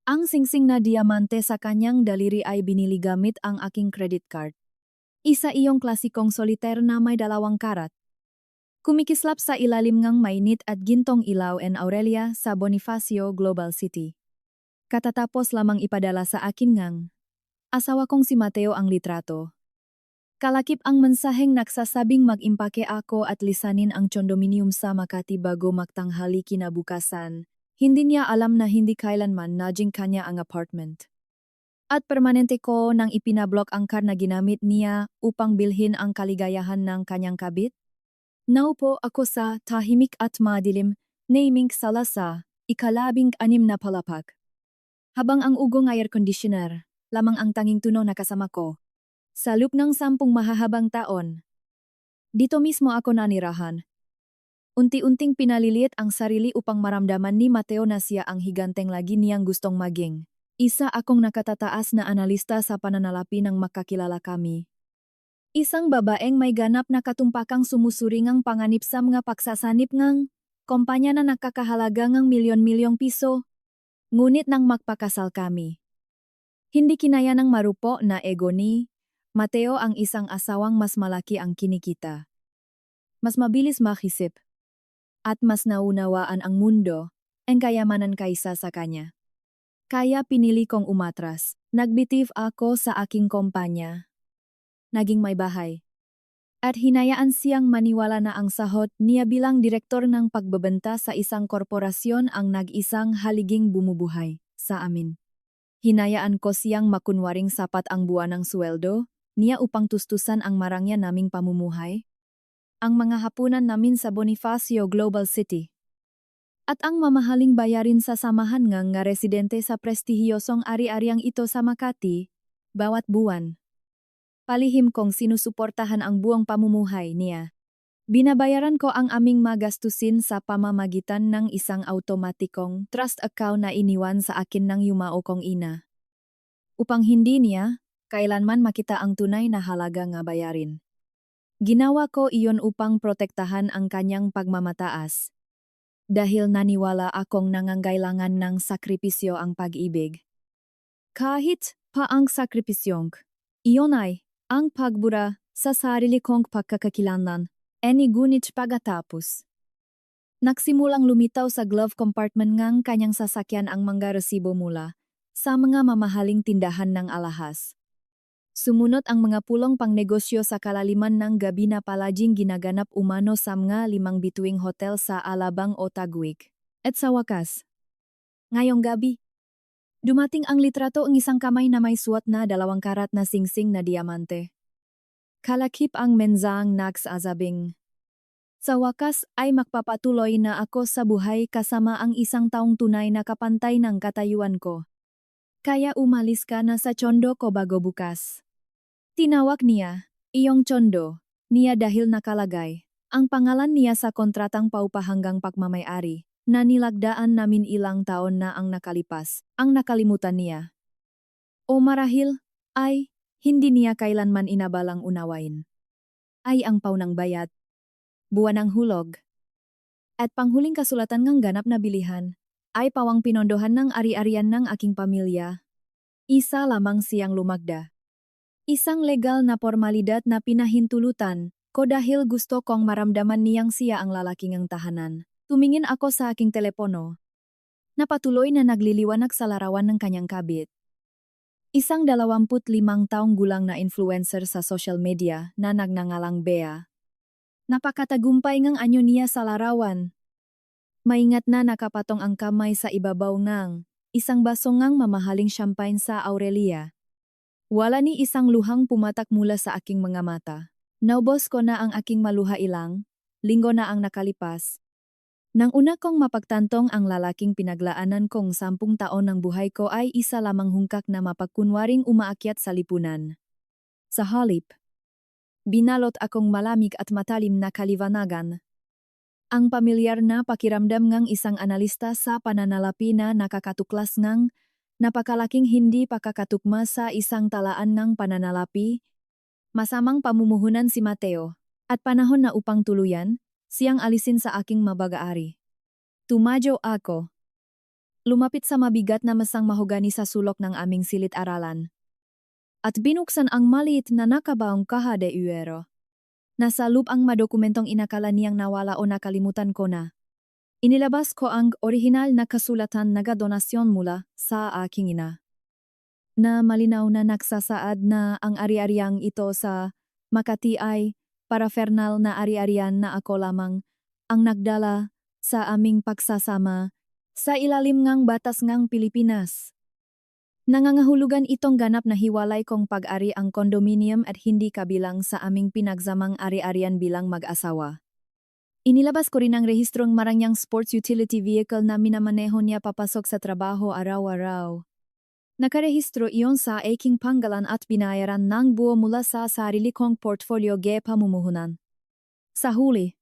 Ang singsing na diamante sa kanyang daliri ay binili gamit ang aking credit card. Isa iyong klasikong solitaire na may 2 karat. Kumikislap sa ilalim ngang mainit at gintong ilaw en Aurelia sa Bonifacio Global City. Katatapos lamang ipadala sa akin ngang asawa kong si Mateo ang litrato. Kalakip ang mensaheng nagsasabing mag-impake ako at lisanin ang condominium sa Makati bago magtanghali kinabukasan. Hindi niya alam na hindi kailanman naging kanya ang apartment. At permanente ko nang ipinablock ang card na ginamit niya upang bilhin ang kaligayahan ng kanyang kabit. Naupo ako sa tahimik at madilim, naming sala sa 16 na palapag. Habang ang ugong air conditioner, lamang ang tanging tunog na kasama ko. Sa loop ng 10 mahahabang taon. Dito mismo ako nanirahan. Unti-unting pinaliliit ang sarili upang maramdaman ni Mateo na siya ang higanteng lagi niyang gustong maging. Isa akong nakatataas na analista sa pananalapi ng makakilala kami. Isang babaeng may ganap na katumpakang sumusuri ngang panganib sa mga pagsasanip ngang kumpanya na nakakahalaga ngang milyon-milyong piso. Ngunit nang magpakasal kami. Hindi kinaya ng marupo na ego ni Mateo ang isang asawang mas malaki ang kinikita. Mas mabilis makisip. At mas naunawaan ang mundo, ang kayamanan kaysa sa kanya. Kaya pinili kong umatras. Nagbitiw ako sa aking kumpanya. Naging may bahay. At hinayaan siyang maniwala na ang sahot niya bilang direktor ng pagbebenta sa isang korporasyon ang nag-isang haliging bumubuhay sa amin. Hinayaan ko siyang makunwaring sapat ang buwan ng sweldo niya upang tustusan ang marangya naming pamumuhay. Ang mga hapunan namin sa Bonifacio Global City. At ang mamahaling bayarin sa samahan nga residente sa prestihiyosong ari-ariang ito sa Makati, bawat buwan. Palihim kong sinusuportahan ang buong pamumuhay niya. Binabayaran ko ang aming magastusin sa pamamagitan ng isang automatikong trust account na iniwan sa akin ng yumao kong ina. Upang hindi niya kailanman makita ang tunay na halaga nga bayarin. Ginawa ko iyon upang protektahan ang kanyang pagmamataas. Dahil naniwala akong nangangailangan ng sakripisyo ang pag-ibig. Kahit pa ang sakripisyong, iyon ay ang pagbura sa sarili kong pagkakakilanlan, gunit pagkatapos. Nagsimulang lumitaw sa glove compartment ngang kanyang sasakyan ang mga resibo mula sa mga mamahaling tindahan ng alahas. Sumunod ang mga pulong pangnegosyo sa kalaliman ng gabi na palaging ginaganap umano sa mga 5 bituing hotel sa Alabang o Taguig. At sa wakas, ngayong gabi, dumating ang litrato ng isang kamay na may suot na 2 karat na singsing na diamante. Kalakip ang mensaheng nagsasabing, sa wakas ay magpapatuloy na ako sa buhay kasama ang isang taong tunay na kapantay ng katayuan ko. Kaya umalis ka na sa tsondo ko bago bukas. Tinawag niya, iyong tsondo, niya dahil nakalagay, ang pangalan niya sa kontratang paupahanggang pagmamayari, na nilagdaan namin ilang taon na ang nakalipas, ang nakalimutan niya. O marahil, ay, hindi niya kailanman inabalang unawain. Ay ang paunang bayat, buwan ng hulog. At panghuling kasulatan ng ganap na bilihan, ay pawang pinondohan ng ari-arian ng aking pamilya. Isa lamang siyang lumagda. Isang legal na formalidad na pinahintulutan ko dahil gusto kong maramdaman niyang siya ang lalaking ang tahanan. Tumingin ako sa aking telepono. Napatuloy na nagliliwanag sa larawan ng kanyang kabit. Isang 25 taong gulang na influencer sa social media na nagngangalang Bea. Napakatagumpay ngang anyo niya sa larawan. Maingat na nakapatong ang kamay sa ibabaw ng isang baso ngang mamahaling champagne sa Aurelia. Wala ni isang luhang pumatak mula sa aking mga mata. Naubos ko na ang aking maluha ilang linggo na ang nakalipas. Nang una kong mapagtantong ang lalaking pinaglaanan kong 10 taon ng buhay ko ay isa lamang hungkak na mapagkunwaring umaakyat sa lipunan. Sa halip, binalot akong malamig at matalim na kaliwanagan. Ang pamilyar na pakiramdam ngang isang analista sa pananalapi na nakakatuklas ngang napakalaking hindi pakakatukma sa isang talaan ng pananalapi. Masamang pamumuhunan si Mateo, at panahon na upang tuluyan, siyang alisin sa aking mabagaari. Tumadyo ako. Lumapit sa mabigat na masang mahogani sa sulok ng aming silid-aralan. At binuksan ang maliit na nakabaong kaha de uero. Nasa loob ang madokumentong inakala niyang nawala o nakalimutan ko na. Inilabas ko ang orihinal na kasulatan na donasyon mula sa aking ina. Na malinaw na nagsasaad na ang ari-ariang ito sa Makati ay parafernal na ari-arian na ako lamang ang nagdala sa aming pagsasama sa ilalim ngang batas ngang Pilipinas. Nangangahulugan itong ganap na hiwalay kong pag-ari ang condominium at hindi kabilang sa aming pinagsamang ari-arian bilang mag-asawa. Inilabas ko rin ang rehistrong marangyang sports utility vehicle na minamaneho niya papasok sa trabaho araw-araw. Nakarehistro iyon sa aking panggalan at binayaran ng buo mula sa sarili kong portfolio ge pamumuhunan. Sa huli,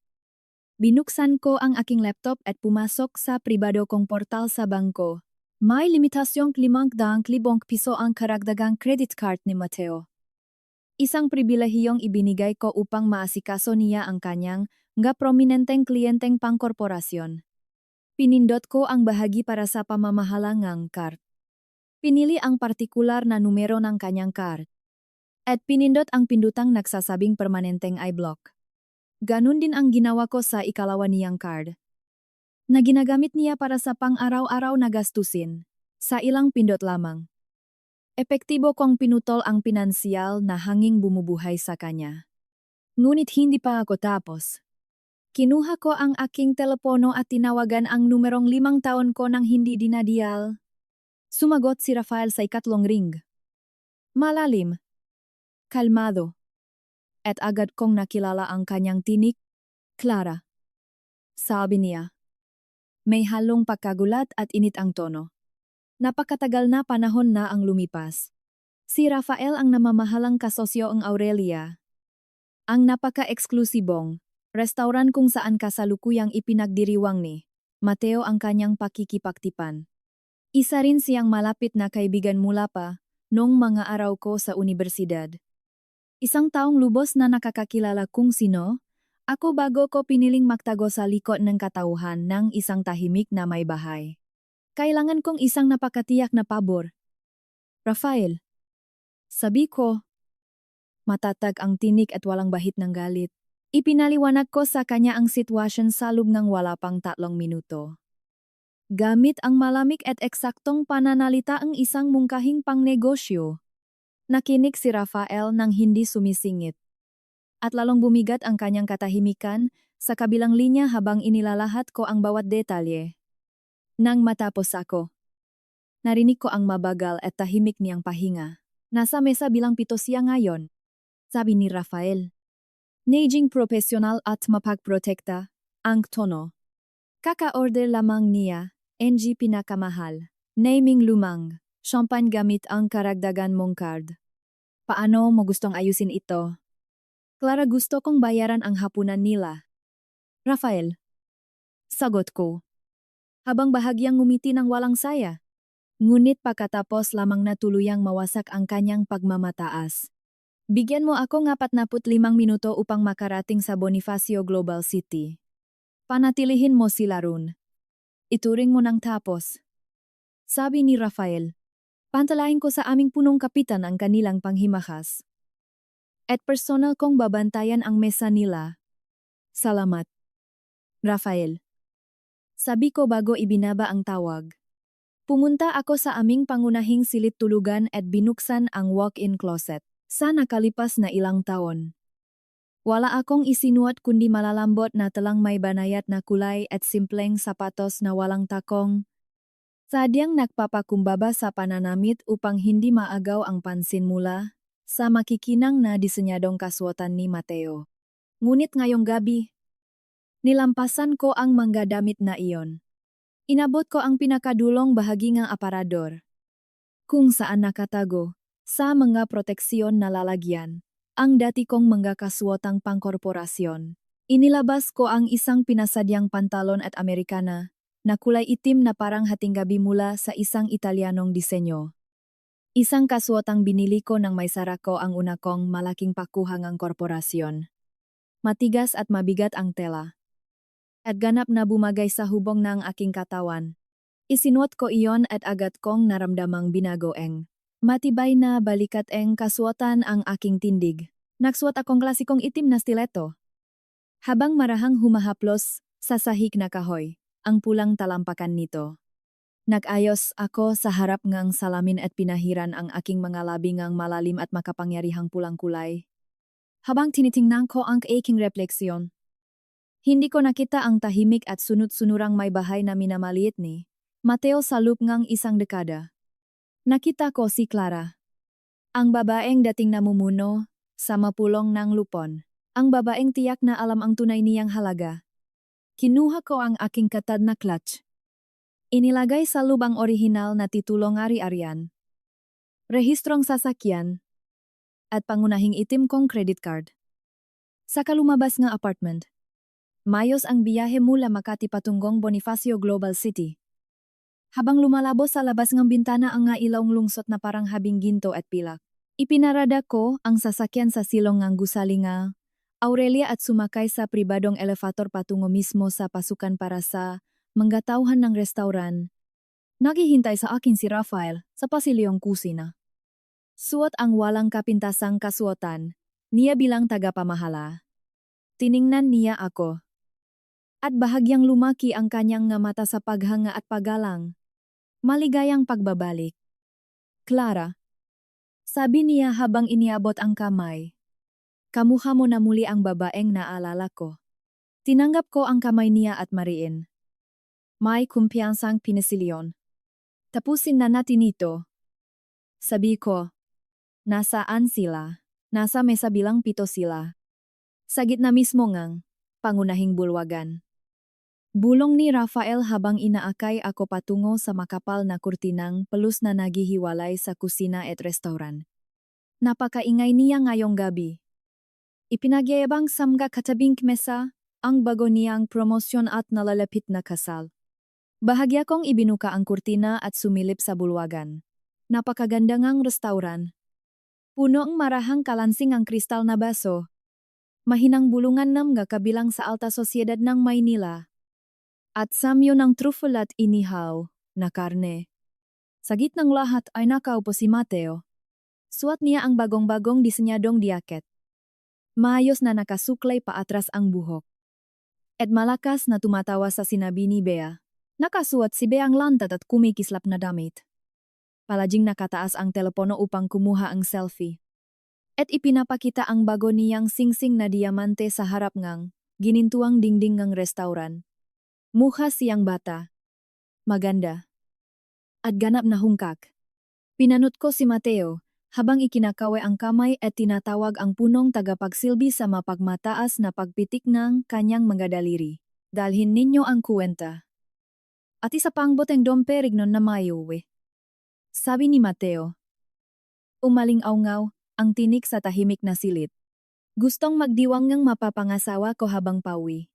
binuksan ko ang aking laptop at pumasok sa pribado kong portal sa bangko. May limitasyong 500,000 piso ang karagdagang credit card ni Mateo. Isang pribilehiyong ibinigay ko upang maasikaso niya ang kanyang nga prominenteng kliyenteng pangkorporasyon. Pinindot ko ang bahagi para sa pamamahalangang card. Pinili ang partikular na numero ng kanyang card. At pinindot ang pindutang nagsasabing permanenteng i-block. Ganun din ang ginawa ko sa ikalawa niyang card. Na ginagamit niya para sa pang-araw-araw na gastusin, sa ilang pindot lamang. Epektibo kong pinutol ang pinansyal na hanging bumubuhay sa kanya. Ngunit hindi pa ako tapos. Kinuha ko ang aking telepono at tinawagan ang numerong 5 taon ko nang hindi dinadial. Sumagot si Rafael sa ikatlong ring. Malalim. Kalmado. At agad kong nakilala ang kanyang tinik. Clara. Sabi niya. May halong pagkagulat at init ang tono. Napakatagal na panahon na ang lumipas. Si Rafael ang namamahalang kasosyo ang Aurelia. Ang napaka-eksklusibong restaurant kung saan kasalukuyang ipinagdiriwang ni Mateo ang kanyang pakikipagtipan. Isa rin siyang malapit na kaibigan mula pa noong mga araw ko sa universidad. Isang taong lubos na nakakakilala kung sino, ako bago ko piniling magtago sa likod ng katauhan ng isang tahimik na may bahay. Kailangan kong isang napakatiyak na pabor. Rafael. Sabi ko. Matatag ang tinik at walang bahit ng galit. Ipinaliwanag ko sa kanya ang sitwasyon sa loob ng wala pang 3 minuto. Gamit ang malamig at eksaktong pananalita ang isang mungkahing pangnegosyo. Nakinig si Rafael nang hindi sumisingit. At lalong bumigat ang kanyang katahimikan sa kabilang linya habang inilalahat ko ang bawat detalye. Nang matapos ako, narinig ko ang mabagal at tahimik niyang pahinga. Nasa mesa bilang 7 siya ngayon. Sabi ni Rafael. Naging profesional at mapagprotekta ang tono. Kaka-order lamang niya. NG pinakamahal. Naming lumang. Champagne gamit ang karagdagan mong card. Paano mo gustong ayusin ito? Clara, gusto kong bayaran ang hapunan nila. Rafael. Sagot ko. Habang bahagyang ngumiti ng walang saya. Ngunit pagkatapos lamang na tuluyang mawasak ang kanyang pagmamataas. Bigyan mo ako ng 45 minuto upang makarating sa Bonifacio Global City. Panatilihin mo sila ron. Ituring mo ng tapos. Sabi ni Rafael. Pantalahin ko sa aming punong kapitan ang kanilang panghimakas. At personal kong babantayan ang mesa nila. Salamat. Rafael. Sabi ko bago ibinaba ang tawag. Pumunta ako sa aming pangunahing silid tulugan at binuksan ang walk-in closet. Sa nakalipas na ilang taon. Wala akong isinuot kundi malalambot na talang may banayat na kulay at simpleng sapatos na walang takong. Sadyang nagpapakumbaba sa pananamit upang hindi maagaw ang pansin mula sa makikinang na disenyadong kasuotan ni Mateo. Ngunit ngayong gabi, nilampasan ko ang mga damit na iyon. Inabot ko ang pinakadulong bahagi ng aparador, kung saan nakatago, sa mga proteksyon na lalagyan. Ang dati kong mga kasuotang pangkorporasyon. Inilabas ko ang isang pinasadyang pantalon at Amerikana, na kulay itim na parang hatinggabi mula sa isang Italianong disenyo. Isang kasuotang binili ko nang may sara ko ang una kong malaking pakuhangang korporasyon. Matigas at mabigat ang tela. At ganap na bumagay sa hubong ng aking katawan. Isinuot ko iyon at agad kong naramdamang binagoeng. Matibay na balikat eng kasuotan ang aking tindig. Nagsuot akong klasikong itim na stiletto. Habang marahang humahaplos sa sahig na kahoy, ang pulang talampakan nito. Nag-ayos ako sa harap ngang salamin at pinahiran ang aking mga labi ngang malalim at makapangyarihang pulang kulay. Habang tinitingnan ko ang aking refleksyon, hindi ko nakita ang tahimik at sunod-sunurang may bahay na minamaliit ni Mateo sa loob ngang isang dekada. Nakita ko si Clara, ang babaeng dating namumuno sa mapulong ng lupon. Ang babaeng tiyak na alam ang tunay niyang halaga. Kinuha ko ang aking katad na clutch. Inilagay sa lubang orihinal na titulong ari-arian, rehistrong sasakyan, at pangunahing itim kong credit card. Sa kalumabas ng apartment, mayos ang biyahe mula Makati patungong Bonifacio Global City. Habang lumalabo sa labas ng bintana ang nga ilawng lungsot na parang habing ginto at pilak, ipinarada ko ang sasakyan sa silong ng gusali nga Aurelia at sumakay sa pribadong elevator patungo mismo sa pasukan para sa manggatauhan ng restauran. Naghihintay sa akin si Rafael sa pasilyong kusina. Suot ang walang kapintasang kasuotan, niya bilang tagapamahala. Tiningnan niya ako. At bahagyang lumaki ang kanyang nga mata sa paghanga at paggalang. Maligayang pagbabalik. Clara, sabi niya habang iniabot ang kamay. Kamuha mo na muli ang babaeng naalala ko. Tinanggap ko ang kamay niya at mariin. May kumpiyansang pinisilyon. Tapusin na natin ito. Sabi ko. Nasaan sila? Nasa mesa bilang 7 sila. Sa gitna mismo ngang pangunahing bulwagan. Bulong ni Rafael habang inaakay ako patungo sa makapal na kurtinang pelus na naghihiwalay sa kusina at restauran. Napakaingay niya ngayong gabi. Ipinagyayabang sa mga katabing mesa ang bago niyang promosyon at nalalapit na kasal. Bahagya kong ibinuka ang kurtina at sumilip sa bulwagan. Napakaganda ngang restauran. Puno ang marahang kalansing ang kristal na baso. Mahinang bulungan ng mga kabilang sa alta sosyedad ng Maynila. At samyo ng truffle at inihaw na karne. Sa gitnang lahat ay nakaupo si Mateo. Suot niya ang bagong-bagong disenyadong diaket. Maayos na nakasuklay paatras ang buhok. At malakas na tumatawa sa sinabi ni Bea. Nakasuot si Bea ang lantad at kumikislap na damit. Palaging nakataas ang telepono upang kumuha ang selfie. At ipinapakita ang bago niyang singsing na diamante sa harap ngang ginintuang dingding ng restauran. Mukha siyang bata. Maganda. At ganap na hungkak. Pinanut ko si Mateo habang ikinakaway ang kamay at tinatawag ang punong tagapagsilbi sa mapagmataas na pagpitik ng kanyang mga daliri. Dalhin ninyo ang kuwenta. At isa pang boteng Dom Perignon na mayuwi. Sabi ni Mateo. Umaling-awngaw ang tinik sa tahimik na silid. Gustong magdiwang ngang mapapangasawa ko habang pauwi.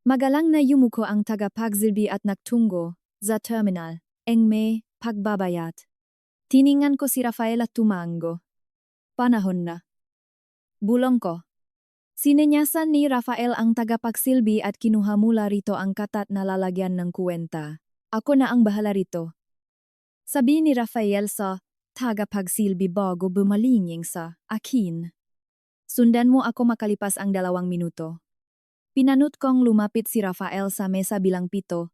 Magalang na yumuko ang tagapagsilbi at nagtungo sa terminal, eng may pagbabayat. Tiningan ko si Rafael at tumango. Panahon na. Bulong ko. Sinenyasan ni Rafael ang tagapagsilbi at kinuha mula rito ang katat na lalagyan ng kuwenta. Ako na ang bahala rito. Sabi ni Rafael sa tagapagsilbi bago bumalinging sa akin. Sundan mo ako makalipas ang 2 minuto. Pinanut kong lumapit si Rafael sa mesa bilang 7.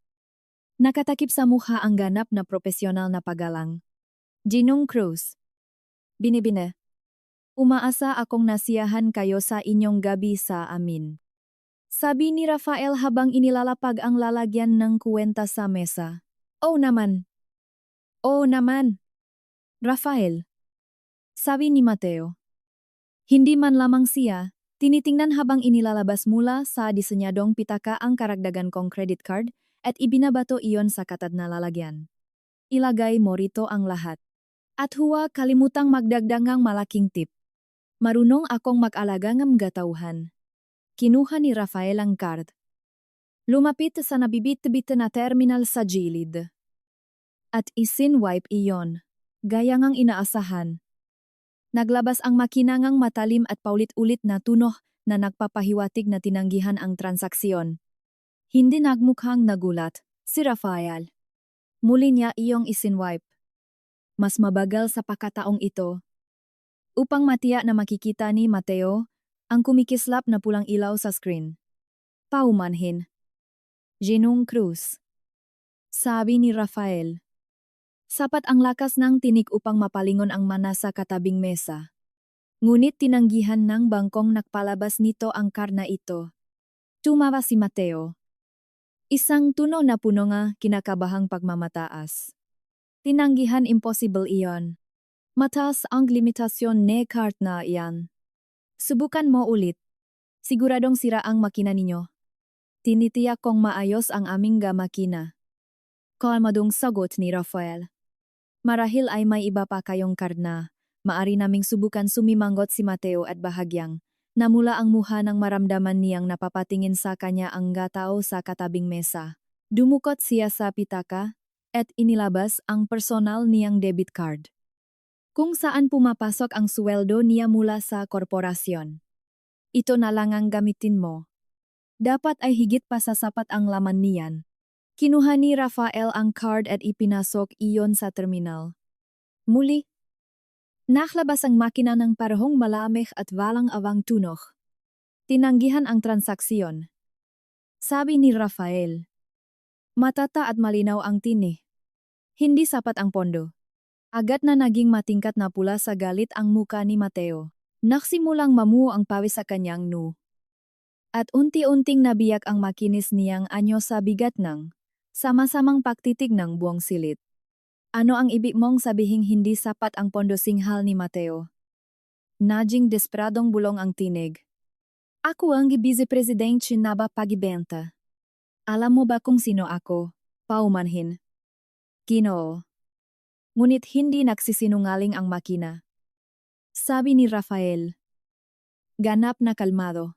Nakatakip sa mukha ang ganap na propesyonal na paggalang. Ginong Cruz. Binibine. Umaasa akong nasiyahan kayo sa inyong gabi sa amin. Sabi ni Rafael habang inilalapag ang lalagyan ng kuwenta sa mesa. Oh naman. Oh naman. Rafael. Sabi ni Mateo. Hindi man lamang siya, tinitingnan habang inilalabas mula sa disenyadong pitaka ang karagdagan kong credit card at ibinabato iyon sa katad na lalagyan. Ilagay mo rito ang lahat. At huwag kalimutang magdagdangang malaking tip. Marunong akong mag-alaga ng gatauhan. Kinuha ni Rafael ang card. Lumapit sa nabibit-bit na terminal sa gilid. At isin-wipe iyon, gaya ngang inaasahan. Naglabas ang makinangang matalim at paulit-ulit na tunog na nagpapahiwatig na tinanggihan ang transaksyon. Hindi nagmukhang nagulat si Rafael. Muli niya iyong isinwipe. Mas mabagal sa pakataong ito. Upang matiyak na makikita ni Mateo, ang kumikislap na pulang ilaw sa screen. Paumanhin. Ginong Cruz. Sabi ni Rafael. Sapat ang lakas ng tinig upang mapalingon ang mana sa katabing mesa. Ngunit tinanggihan ng bangkong nakpalabas nito ang karna ito. Tumawa si Mateo. Isang tuno na puno nga kinakabahang pagmamataas. Tinanggihan impossible iyon. Mataas ang limitasyon ne cart na iyan. Subukan mo ulit. Siguradong sira ang makina ninyo. Tinitiyak kong maayos ang aming makina. Kalmadong sagot ni Rafael. Marahil ay may iba pa kayong karna. Maari naming subukan sumimanggot si Mateo at bahagyang. Namula ang muha ng maramdaman niyang napapatingin sa kanya ang tao sa katabing mesa. Dumukot siya sa pitaka at inilabas ang personal niyang debit card. Kung saan pumapasok ang sweldo niya mula sa korporasyon. Ito na lang ang gamitin mo. Dapat ay higit pa sa sapat ang laman niyan. Kinuha ni Rafael ang card at ipinasok iyon sa terminal. Muli, naklabas ang makina ng parehong malamig at walang awang tunog. Tinanggihan ang transaksyon. Sabi ni Rafael. Matata at malinaw ang tinig. Hindi sapat ang pondo. Agad na naging matingkat na pula sa galit ang muka ni Mateo. Nagsimulang mamuo ang pawis sa kanyang noo. At unti-unting nabiyak ang makinis niyang anyo sa bigat ng sama-samang pagtitig ng buong silit. Ano ang ibig mong sabihing hindi sapat ang pondo singhal ni Mateo? Naging desperadong bulong ang tinig. Ako ang vice-presidente na ba pagibenta? Alam mo ba kung sino ako? Paumanhin. Ginoo. Ngunit hindi nagsisinungaling ang makina. Sabi ni Rafael. Ganap na kalmado.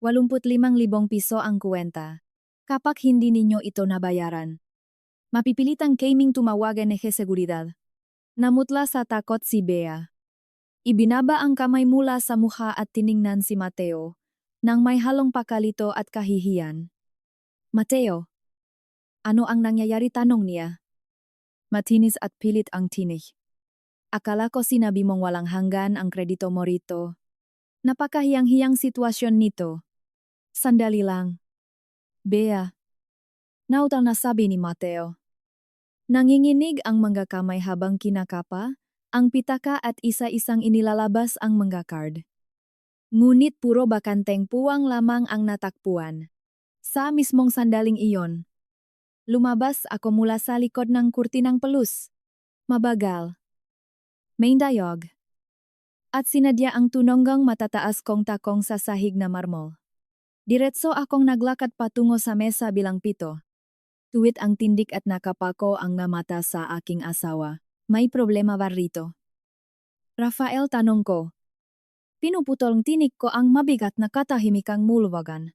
85,000 piso ang kuwenta. Kapag hindi ninyo ito nabayaran. Mapipilitang kaming tumawagan ng seguridad. Namutla sa takot si Bea. Ibinaba ang kamay mula sa mukha at tiningnan si Mateo, nang may halong pakalito at kahihiyan. Mateo, ano ang nangyayari tanong niya? Matinis at pilit ang tinig. Akala ko sinabi mong walang hanggan ang kredito mo rito. Napakahiyang-hiyang sitwasyon nito. Sandali lang. Bea. Nautang na sabi ni Mateo. Nanginginig ang mga kamay habang kinakapa, ang pitaka at isa-isang inilalabas ang mga card. Ngunit puro bakanteng puwang lamang ang natakpuan. Sa mismong sandaling iyon. Lumabas ako mula sa likod ng kurtinang pelus. Mabagal. May dayog. At sinadya ang tunonggang matataas kong takong sa sahig na marmol. Diretso akong naglakad patungo sa mesa bilang 7. Tuwit ang tindik at nakapako ang mata sa aking asawa. May problema ba rito? Rafael, tanong ko. Pinuputol tinik ko ang mabigat na katahimikang mulwagan.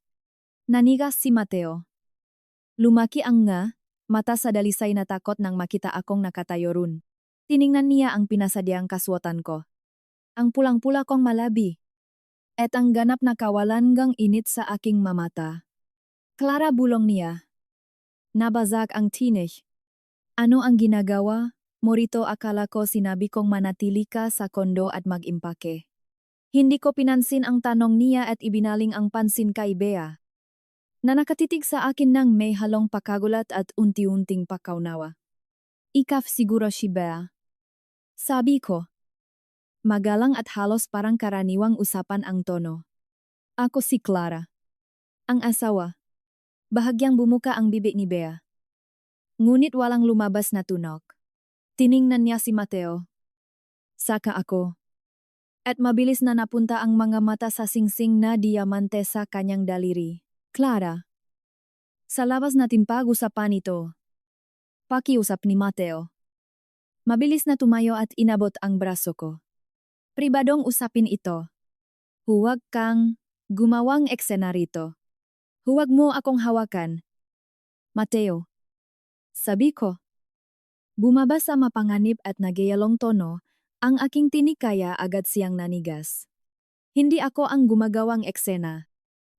Nanigas si Mateo. Lumaki ang mata sa dalisay na takot nang makita akong nakatayo run. Tiningnan niya ang pinasadyang kaswatan ko. Ang pulang-pula kong malabi. At ang ganap na kawalan gang init sa aking mamata. Clara, bulong niya. Nabazag ang tinig. Ano ang ginagawa? Morito, akala ko sinabi kong manatili ka sa kondo at mag-impake. Hindi ko pinansin ang tanong niya at ibinaling ang pansin kay Bea. Na nakatitig sa akin ng may halong pakagulat at unti-unting pakaunawa. Ikaf siguro si Bea. Sabi ko. Magalang at halos parang karaniwang usapan ang tono. Ako si Clara. Ang asawa. Bahagyang bumuka ang bibig ni Bea. Ngunit walang lumabas na tunog. Tiningnan niya si Mateo. Saka ako. At mabilis na napunta ang mga mata sa singsing na diamante sa kanyang daliri. Clara. Sa labas natin pag-usapan ito. Pakiusap ni Mateo. Mabilis na tumayo at inabot ang braso ko. Pribadong usapin ito. Huwag kang gumawang eksena rito. Huwag mo akong hawakan. Mateo. Sabi ko. Bumaba sa mapanganib at nagyayalong tono, ang aking tinig kaya agad siyang nanigas. Hindi ako ang gumagawang eksena.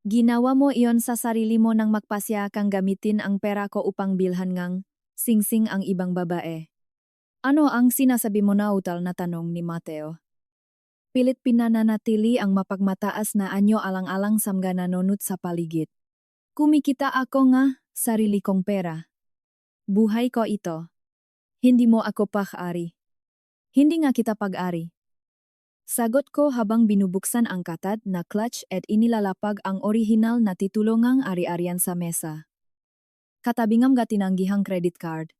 Ginawa mo iyon sa sarili mo nang magpasya kang gamitin ang pera ko upang bilhan ngang Singsing ang ibang babae. Ano ang sinasabi mo na utal na tanong ni Mateo? Pilit pinananatili ang mapagmataas na anyo alang-alang samga nanonut sa paligid. Kumikita ako nga, sarili kong pera. Buhay ko ito. Hindi mo ako pag-ari. Hindi nga kita pag-ari. Sagot ko habang binubuksan ang katad na clutch at inilalapag ang orihinal na titulongang ari-arian sa mesa. Katabingam ga tinanggihang credit card.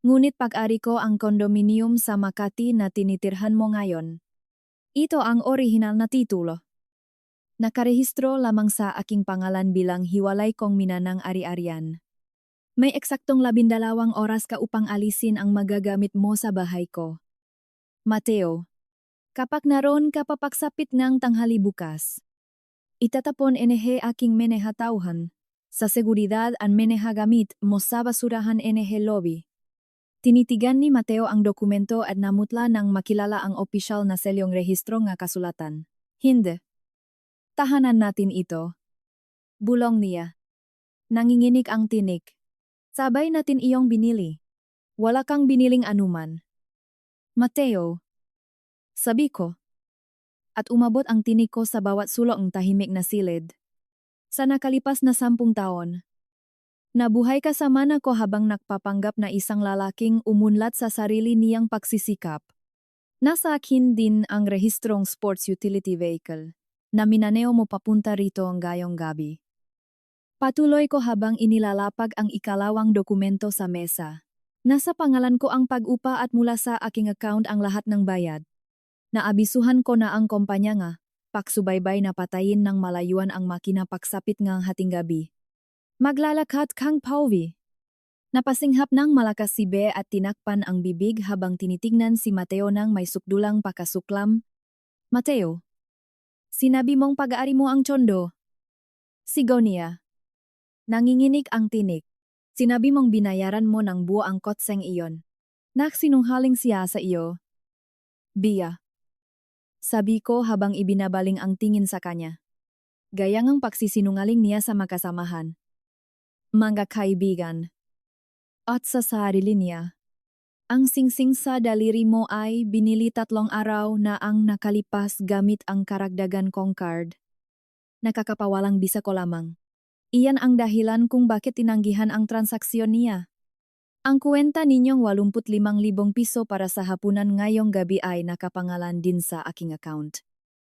Ngunit pag-ari ko ang kondominium sa Makati na tinitirhan mo ngayon. Ito ang orihinal na titulo. Nakarehistro lamang sa aking pangalan bilang hiwalay kong minanang ari-arian. May eksaktong 12 oras ka upang alisin ang magagamit mo sa bahay ko. Mateo, kapag naroon ka papagsapit ng tanghali bukas, itatapon enehe aking menehatauhan, sa seguridad ang menehagamit mo sa basurahan enehe lobby. Tinitigan ni Mateo ang dokumento at namutla nang makilala ang opisyal na selyong rehistro nga kasulatan. Hindi. Tahanan natin ito. Bulong niya. Nanginginig ang tinik. Sabay natin iyong binili. Wala kang biniling anuman. Mateo. Sabi ko. At umabot ang tinik ko sa bawat sulok ng tahimik na silid. Sa nakalipas na 10 taon. Nabuhay kasama na ko habang nagpapanggap na isang lalaking umunlad sa sarili niyang pagsisikap. Nasa akin din ang rehistrong sports utility vehicle na minaneo mo papunta rito ang gayong gabi. Patuloy ko habang inilalapag ang ikalawang dokumento sa mesa. Nasa pangalan ko ang pag-upa at mula sa aking account ang lahat ng bayad. Naabisuhan ko na ang kumpanya nga, paksubaybay na patayin ng malayuan ang makina pagsapit ngang hating gabi. Maglalakad kang pauwi. Napasinghap ng malakas si Be at tinakpan ang bibig habang tinitignan si Mateo nang may sukdulang pakasuklam. Mateo, sinabi mong pag-aari mo ang tsondo. Sigaw niya. Nanginginig ang tinik. Sinabi mong binayaran mo ng buo ang kotseng iyon. Naksinunghaling siya sa iyo. Bia. Sabi ko habang ibinabaling ang tingin sa kanya. Gaya ngang pagsisinungaling niya sa makasamahan. Mga kaibigan. At sa sarili niya. Ang singsing sa daliri mo ay binili 3 araw na ang nakalipas gamit ang karagdagan kong card. Nakakapawalang bisa ko lamang. Iyan ang dahilan kung bakit tinanggihan ang transaksyon niya. Ang kwenta ninyong 85,000 piso para sa hapunan ngayong gabi ay nakapangalan din sa aking account.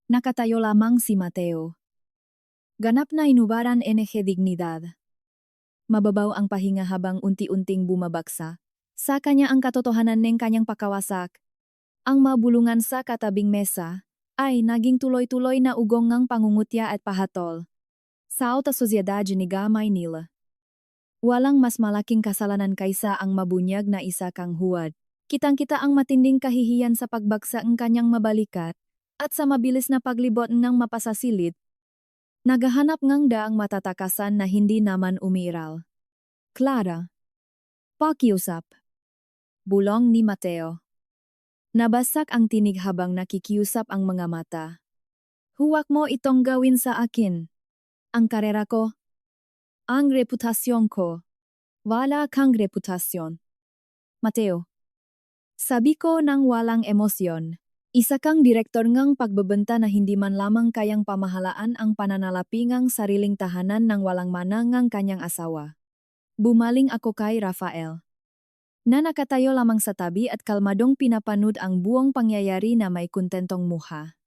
Nakatayo lamang si Mateo. Ganap na inubaran enehe dignidad. Mababaw ang pahinga habang unti-unting bumabagsa. Sa kanya ang katotohanan ng kanyang pakawasak. Ang mabulungan sa katabing mesa ay naging tuloy-tuloy na ugong ng pangungutya at pahatol. Sa alta sosyedad ni Maynila. Walang mas malaking kasalanan kaysa ang mabunyag na isa kang huwad. Kitang-kita ang matinding kahihiyan sa pagbagsa ng kanyang mabalikat at sa mabilis na paglibot ng mapasasilid. Naghahanap ngang daang matatakasan na hindi naman umiral. Clara. Pakiusap. Bulong ni Mateo. Nabasak ang tinig habang nakikiusap ang mga mata. Huwag mo itong gawin sa akin. Ang karera ko. Ang reputasyon ko. Wala kang reputasyon. Mateo. Sabi ko nang walang emosyon. Isa kang direktor ngang pagbebenta na hindi man lamang kayang pamahalaan ang pananalapingang sariling tahanan ng walang manangang kanyang asawa. Bumaling ako kay Rafael. Na nakatayo lamang sa tabi at kalmadong pinapanood ang buong pangyayari na may kontentong muha.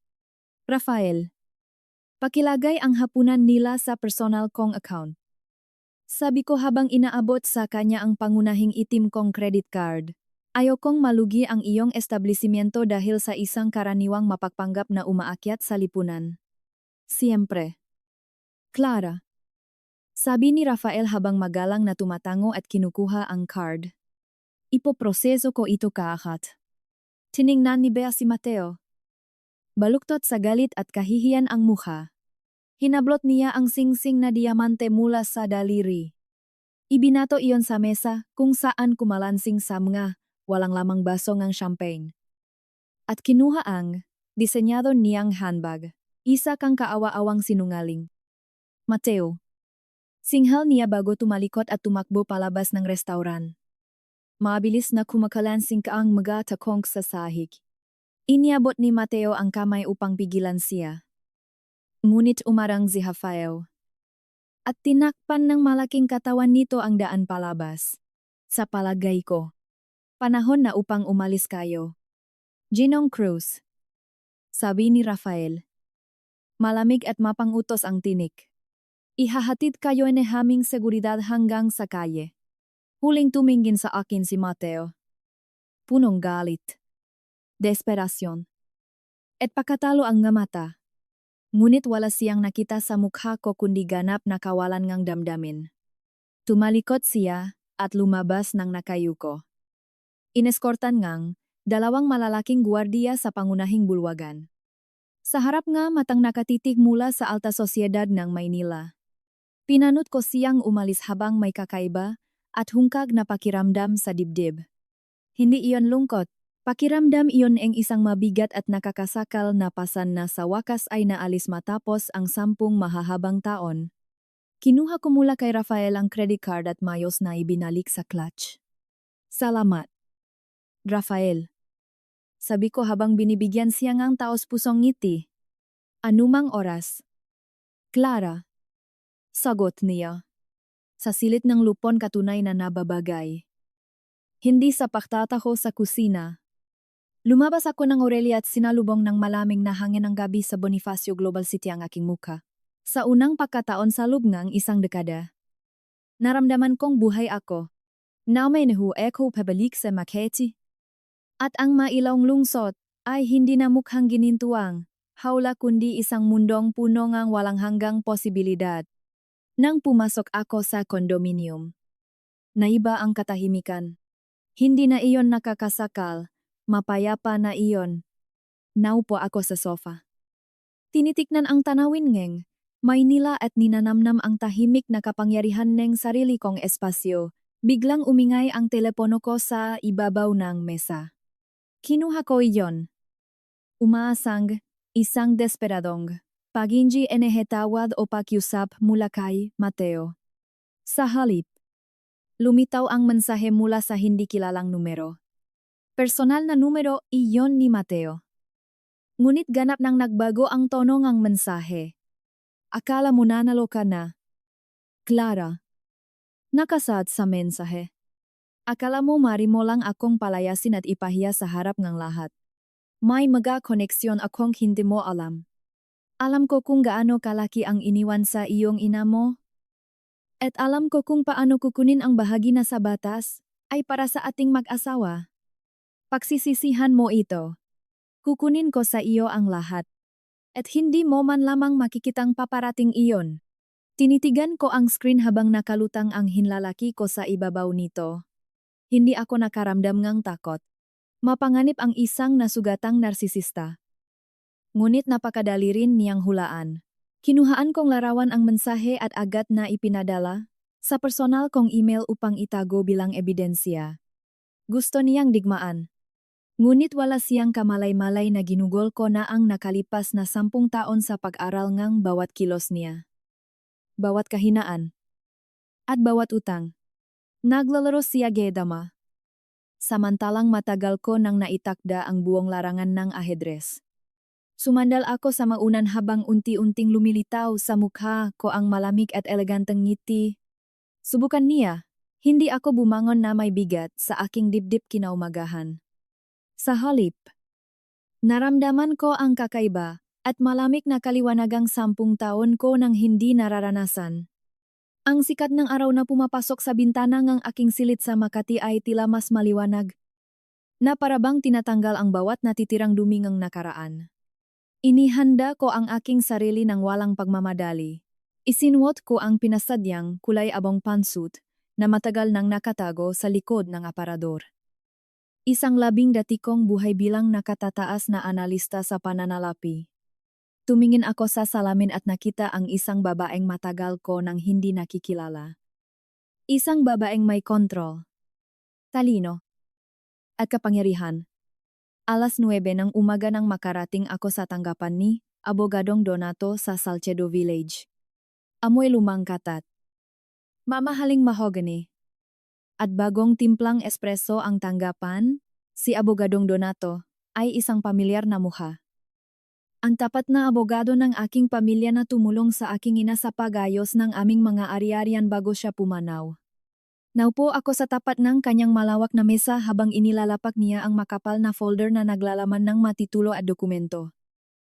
Rafael. Pakilagay ang hapunan nila sa personal kong account. Sabi ko habang inaabot sa kanya ang pangunahing itim kong credit card. Ayokong malugi ang iyong establishmento dahil sa isang karaniwang mapagpanggap na umaakyat sa lipunan. Siyempre. Clara. Sabi ni Rafael habang magalang na tumatango at kinukuha ang card. Ipoproseso ko ito kaagad. Tiningnan ni Bea si Mateo. Baluktot sa galit at kahihiyan ang mukha. Hinablot niya ang singsing na diamante mula sa daliri. Ibinato iyon sa mesa kung saan kumalansing sa mga walang lamang baso ng champagne. At kinuha ang disenyado niyang handbag. Isa kang kaawa-awang sinungaling. Mateo. Singhal niya bago tumalikot at tumakbo palabas ng restauran. Mabilis na kumakalansing ka ang mga takong sa sahig. Iniabot ni Mateo ang kamay upang pigilan siya. Ngunit umarang si Rafael. At tinakpan ng malaking katawan nito ang daan palabas. Sa palagay ko, panahon na upang umalis kayo. Ginong Cruz. Sabi ni Rafael. Malamig at mapangutos ang tinik. Ihahatid kayo ni haming seguridad hanggang sa kalye. Huling tumingin sa akin si Mateo. Punong galit. Desperasyon. At pakatalo ang nga mata. Ngunit wala siyang nakita sa mukha ko kundi ganap na kawalan ngang damdamin. Tumalikot siya at lumabas ng nakayuko. Ineskortan ngang dalawang malalaking gwardiya sa pangunahing bulwagan. Sa harap nga matang nakatitig mula sa alta sosyedad ng Maynila. Pinanut ko siyang umalis habang may kakaiba at hungkag na pakiramdam sa dibdib. Hindi iyon lungkot. Pakiramdam iyon ang isang mabigat at nakakasakal na pasan na sa wakas ay naalis matapos ang 10 mahahabang taon. Kinuha ko mula kay Rafael ang credit card at mayos na ibinalik sa clutch. Salamat, Rafael. Sabi ko habang binibigyan siya ngang taos-pusong ngiti. Anumang oras. Clara. Sagot niya. Sa silid ng lupon katunay na nababagay. Hindi sa pagtataho sa kusina. Lumabas ako ng Aurelia at sinalubong ng malamig na hangin ng gabi sa Bonifacio Global City ang aking muka. Sa unang pagkataon sa loob ng isang dekada. Naramdaman kong buhay ako. Na may nahuek ko pabalik sa Makati. At ang mailawng lungsod ay hindi na mukhang ginintuang, hawla kundi isang mundong puno ngang walang hanggang posibilidad. Nang pumasok ako sa kondominium. Naiba ang katahimikan. Hindi na iyon nakakasakal. Mapayapa na iyon. Naupo ako sa sofa. Tinitiknan ang tanawin ngeng, Maynila at ninanamnam ang tahimik na kapangyarihan ng sarili kong espasyo. Biglang umingay ang telepono ko sa ibabaw ng mesa. Kinuha ko iyon. Umaasang, isang desperadong. Paginji enehetawad o pakiusap mula kay Mateo. Sa halip, lumitaw ang mensahe mula sa hindi kilalang numero. Personal na numero iyon ni Mateo. Ngunit ganap nang nagbago ang tono ng mensahe. Akala mo nanalo ka na. Clara. Nakasad sa mensahe. Akala mo mari mo lang akong palayasin at ipahiya sa harap ng lahat. May mga koneksyon akong hindi mo alam. Alam ko kung gaano kalaki ang iniwan sa iyong ina mo. At alam ko kung paano kukunin ang bahagi na sa batas ay para sa ating mag-asawa. Pagsisisihan mo ito. Kukunin ko sa iyo ang lahat. At hindi mo man lamang makikitang paparating iyon. Tinitigan ko ang screen habang nakalutang ang hinlalaki ko sa ibabaw nito. Hindi ako nakaramdam ngang takot. Mapanganib ang isang nasugatang narsisista. Ngunit napakadali rin niyang hulaan. Kinuhaan kong larawan ang mensahe at agad na ipinadala sa personal kong email upang itago bilang ebidensya. Gusto niyang digmaan. Ngunit wala siyang kamalay-malay na ginugol ko na ang nakalipas na 10 taon sa pag-aral ngang bawat kilos niya. Bawat kahinaan. At bawat utang. Naglalaro siya gedama. Samantalang matagal ko nang naitakda ang buong larangan ng ahedres. Sumandal ako sa maunan habang unti-unting lumilitaw sa mukha ko ang malamig at eleganteng ngiti. Subukan niya, hindi ako bumangon na may bigat sa aking dibdib kinaumagahan. Sa halip, naramdaman ko ang kakaiba at malamig na kaliwanagang 10 taon ko nang hindi nararanasan. Ang sikat ng araw na pumapasok sa bintana ng aking silid sa Makati ay tila mas maliwanag, na parabang tinatanggal ang bawat natitirang dumi ng nakaraan. Inihanda ko ang aking sarili ng walang pagmamadali. Isinuot ko ang pinasadyang kulay abong pantsuit na matagal nang nakatago sa likod ng aparador. Isang 12 kong buhay bilang nakatataas na analista sa pananalapi. Tumingin ako sa salamin at nakita ang isang babaeng matagal ko nang hindi nakikilala. Isang babaeng may kontrol, talino, at kapangyarihan. 9:00 ng umaga nang makarating ako sa tanggapan ni Abogadong Donato sa Salcedo Village. Amoy lumang katat. Mamahaling mahogany. at bagong timplang espresso ang tanggapan, si Abogadong Donato ay isang pamilyar na mukha. Ang tapat na abogado ng aking pamilya na tumulong sa aking ina sa pagayos ng aming mga ari-arian bago siya pumanaw. Naupo ako sa tapat ng kanyang malawak na mesa habang inilalapak niya ang makapal na folder na naglalaman ng matitulo at dokumento.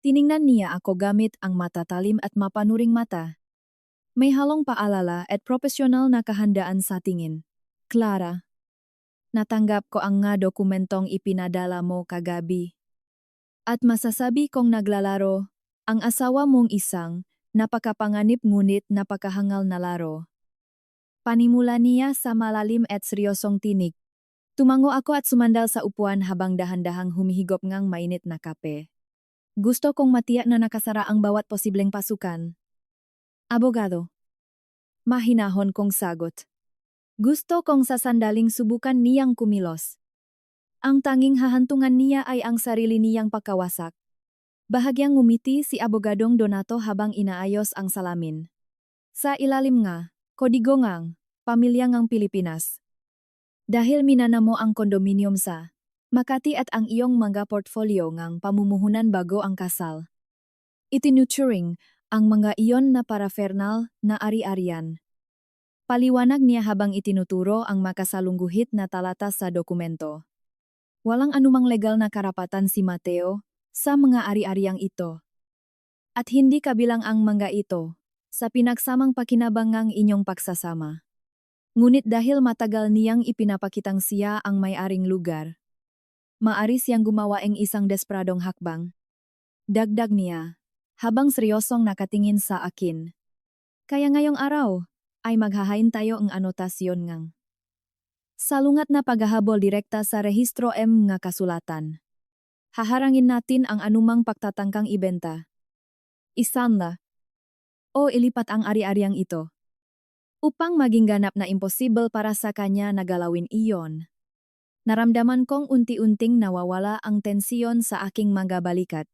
Tiningnan niya ako gamit ang matatalim at mapanuring mata. May halong paalala at profesional na kahandaan sa tingin. Clara, natanggap ko ang nga dokumentong ipinadala mo kagabi. At masasabi kong naglalaro, ang asawa mong isang, napakapanganib ngunit napakahangal na laro. Panimula niya sa malalim at seryosong tinig. Tumango ako at sumandal sa upuan habang dahan-dahang humihigop ngang mainit na kape. Gusto kong matiyak na nakasara ang bawat posibleng pasukan. Abogado. Mahinahon kong sagot. Gusto kong sasandaling subukan niyang kumilos. Ang tanging hahantungan niya ay ang sarili niyang pagkawasak. Bahagyang ngumiti si Abogadong Donato habang inaayos ang salamin. Sa ilalim nga, kodigo ngang, pamilya ngang Pilipinas. Dahil minanamo ang kondominium sa Makati at ang iyong mga portfolio ngang pamumuhunan bago ang kasal. Itinuturing ang mga iyon na parafernal na ari-arian. Paliwanag niya habang itinuturo ang makasalungguhit na talata sa dokumento. Walang anumang legal na karapatan si Mateo sa mga ari-ariang ito. At hindi kabilang ang mga ito sa pinagsamang pakinabang ng inyong pagsasama. Ngunit dahil matagal niyang ipinapakitang siya ang may-aring lugar, maari siyang gumawa ng isang desperadong hakbang. Dagdag niya, habang seryosong nakatingin sa akin. Kaya ngayong araw, ay maghahain tayo ang anotasyon ngang. Salungat na paghahabol direkta sa rehistro M nga kasulatan. Haharangin natin ang anumang pagtatangkang ibenta. Isanla. O ilipat ang ari-ariang ito. Upang maging ganap na imposible para sa kanya na galawin iyon. Naramdaman kong unti-unting nawawala ang tensyon sa aking mga balikat.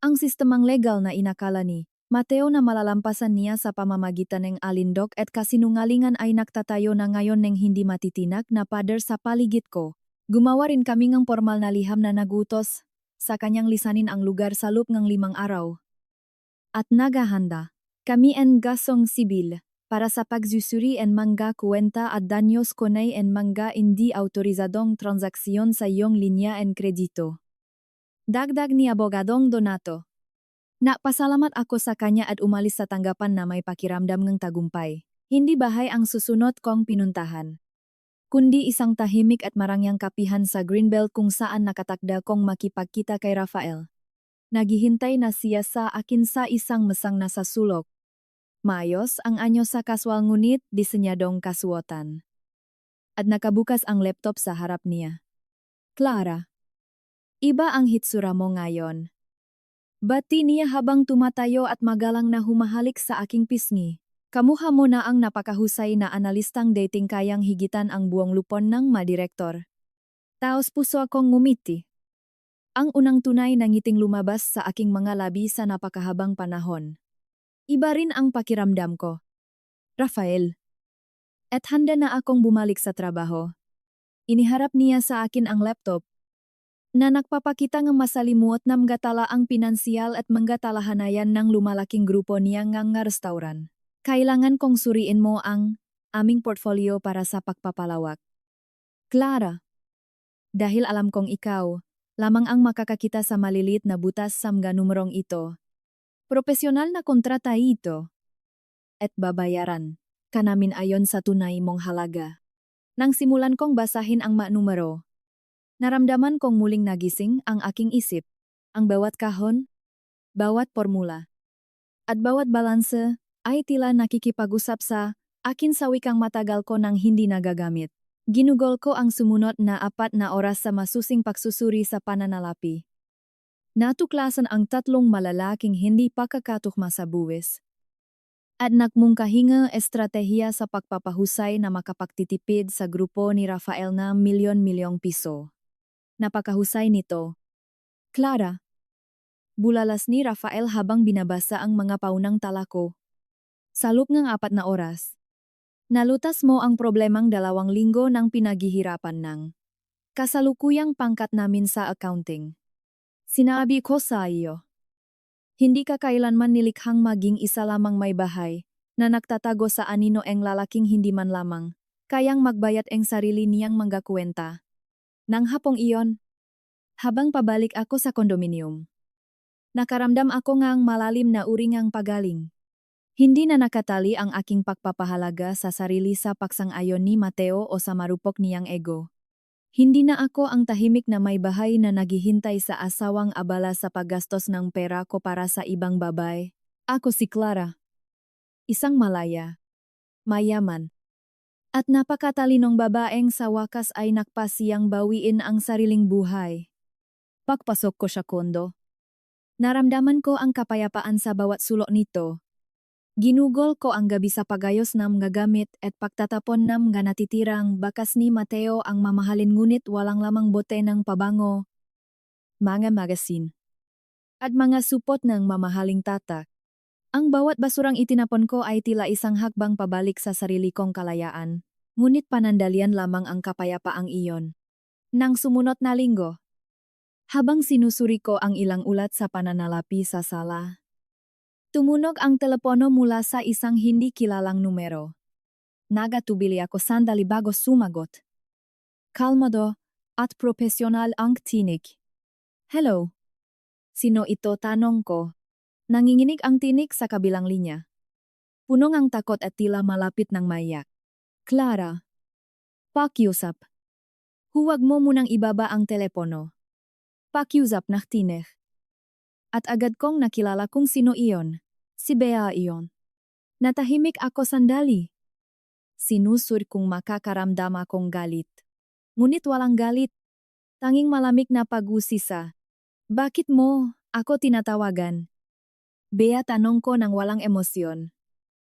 Ang sistemang legal na inakala ni Mateo na malalampasan niya sa pamamagitan ng alindok at kasinungalingan ay nagtatayo na ngayon ng hindi matitinak na pader sa paligid ko. Gumawa rin kami ng formal na liham na nagutos sa kanyang lisanin ang lugar sa loob ng 5 araw. At naghahanda kami en gasong sibil para sa pagsusuri en mga kuwenta at danyos kunay en mga hindi autorizadong transaksyon sa iyong linya en kredito. Dagdag ni Abogadong Donato. Napasalamat ako sa kanya at umalis sa tanggapan na may pakiramdam ng tagumpay. Hindi bahay ang susunod kong pinuntahan, kundi isang tahimik at marangyang kapihan sa Greenbelt kung saan nakatakda kong makipagkita kay Rafael. Naghihintay na siya sa akin sa isang mesang nasa sulok. Maayos ang anyo sa kaswal ngunit disenyadong kasuotan. At nakabukas ang laptop sa harap niya. Clara, iba ang hitsura mo ngayon. Bati niya habang tumatayo at magalang na humahalik sa aking pisngi. Kamuha mo na ang napakahusay na analistang dating kayang higitan ang buong lupon ng madirektor. Taos puso akong ngumiti. Ang unang tunay na ngiting lumabas sa aking mga labi sa napakahabang panahon. Iba rin ang pakiramdam ko. Rafael. At handa na akong bumalik sa trabaho. Iniharap niya sa akin ang laptop na nagpapakita ng masalimuot na mga ang pinansyal at mga talahanayan ng lumalaking grupo niya nga restauran. Kailangan kong suriin mo ang aming portfolio para sa pagpapalawak. Clara, dahil alam kong ikaw, lamang ang makakakita sa malilit na butas sa mga numerong ito. Profesional na kontrata ito. At babayaran ka namin ayon sa tunay mong halaga. Nang simulan kong basahin ang numero, naramdaman kong muling nagising ang aking isip, ang bawat kahon, bawat formula, at bawat balanse ay tila nakikipag-usap sa akin sa wikang matagal ko nang hindi nagagamit. Ginugol ko ang sumunod na 4 na oras sa masusing pagsusuri sa pananalapi. Natuklasan ang 3 malalaking hindi pagkakatukma sa buwis. At nagmungkahinga estratehiya sa pagpapahusay na makapagtitipid sa grupo ni Rafael na milyon-milyong piso. Napakahusay nito. Clara. Bulalas ni Rafael habang binabasa ang mga paunang tala ko. Sa loob ng 4 na oras, Nalutas mo ang problemang 2 linggo ng pinaghihirapan ng kasalukuyang pangkat namin sa accounting. Sinabi ko sa iyo, hindi ka kailanman nilikhang maging isa lamang may bahay na nagtatago sa anino ang lalaking hindi man lamang kayang magbayad ang sarili niyang manggakwenta. Nang hapong iyon, habang pabalik ako sa kondominium, nakaramdam ako ngang malalim na uringang pagaling. Hindi na nakatali ang aking pagpapahalaga sa sarili sa paksang-ayon ni Mateo o sa marupok niyang ego. Hindi na ako ang tahimik na may bahay na naghihintay sa asawang abala sa paggastos ng pera ko para sa ibang babae. Ako si Clara. Isang malaya, mayaman, at napakatalinong babaeng sa wakas ay nakpasiyang bawiin ang sariling buhay. Pagpasok ko sa kondo, naramdaman ko ang kapayapaan sa bawat sulok nito. Ginugol ko ang gabi sa pagayos ng mga gamit at pagtatapon ng mga natitirang bakas ni Mateo ang mamahalin ngunit walang lamang bote ng pabango, mga magasin, at mga supot ng mamahaling tatak. Ang bawat basurang itinapon ko ay tila isang hakbang pabalik sa sarili kong kalayaan, ngunit panandalian lamang ang kapayapaang iyon. Nang sumunod na linggo, habang sinusuri ko ang ilang ulat sa pananalapi sa sala, tumunog ang telepono mula sa isang hindi kilalang numero. Nagatubili ako sandali bago sumagot. Kalmado at profesional ang tinig. Hello? Sino ito, tanong ko? Nanginginig ang tinig sa kabilang linya. Punong ang takot at tila malapit ng maiyak. Clara. Pakiusap. Huwag mo munang ibaba ang telepono. Pakiusap na tinig. At agad kong nakilala kung sino iyon. Si Bea iyon. Natahimik ako sandali. Sinusur kung makakaramdam akong galit. Ngunit walang galit. Tanging malamig na pag-usisa. Bakit mo ako tinatawagan? Bea, tanong ko nang walang emosyon.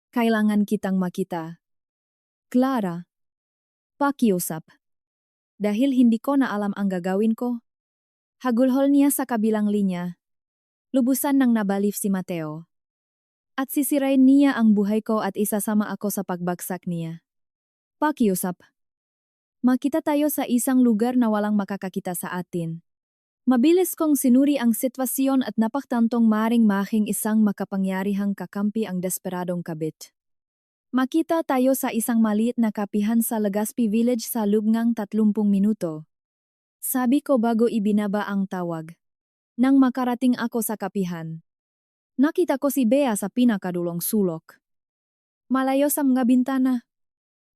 Kailangan kitang makita. Clara. Pakiusap. Dahil hindi ko na alam ang gagawin ko. Hagulhol niya sa kabilang linya. Lubusan nang nabalif si Mateo. At sisirain niya ang buhay ko at isasama ako sa pagbagsak niya. Pakiusap. Makita tayo sa isang lugar na walang makakakita sa atin. Mabilis kong sinuri ang sitwasyon at napaktantong maring mahing isang makapangyarihang kakampi ang desperadong kabit. Makita tayo sa isang maliit na kapihan sa Legazpi Village sa loob ng 30 minuto. Sabi ko bago ibinaba ang tawag. Nang makarating ako sa kapihan, nakita ko si Bea sa pinakadulong sulok. Malayo sa mga bintana.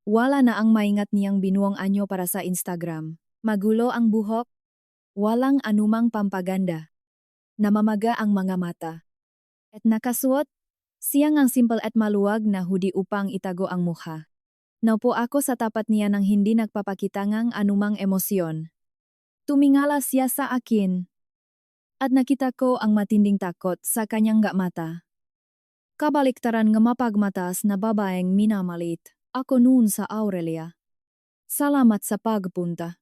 Wala na ang maingat niyang binuong anyo para sa Instagram. Magulo ang buhok. Walang anumang pampaganda. Namamaga ang mga mata. At nakasuot, siyang ang simple at maluwag na hoodie upang itago ang mukha. Naupo ako sa tapat niya nang hindi nagpapakita ng anumang emosyon. Tumingala siya sa akin. At nakita ko ang matinding takot sa kanyang mata. Kabaliktaran ng mapagmatas na babaeng minamalit, ako noon sa Aurelia. Salamat sa pagpunta.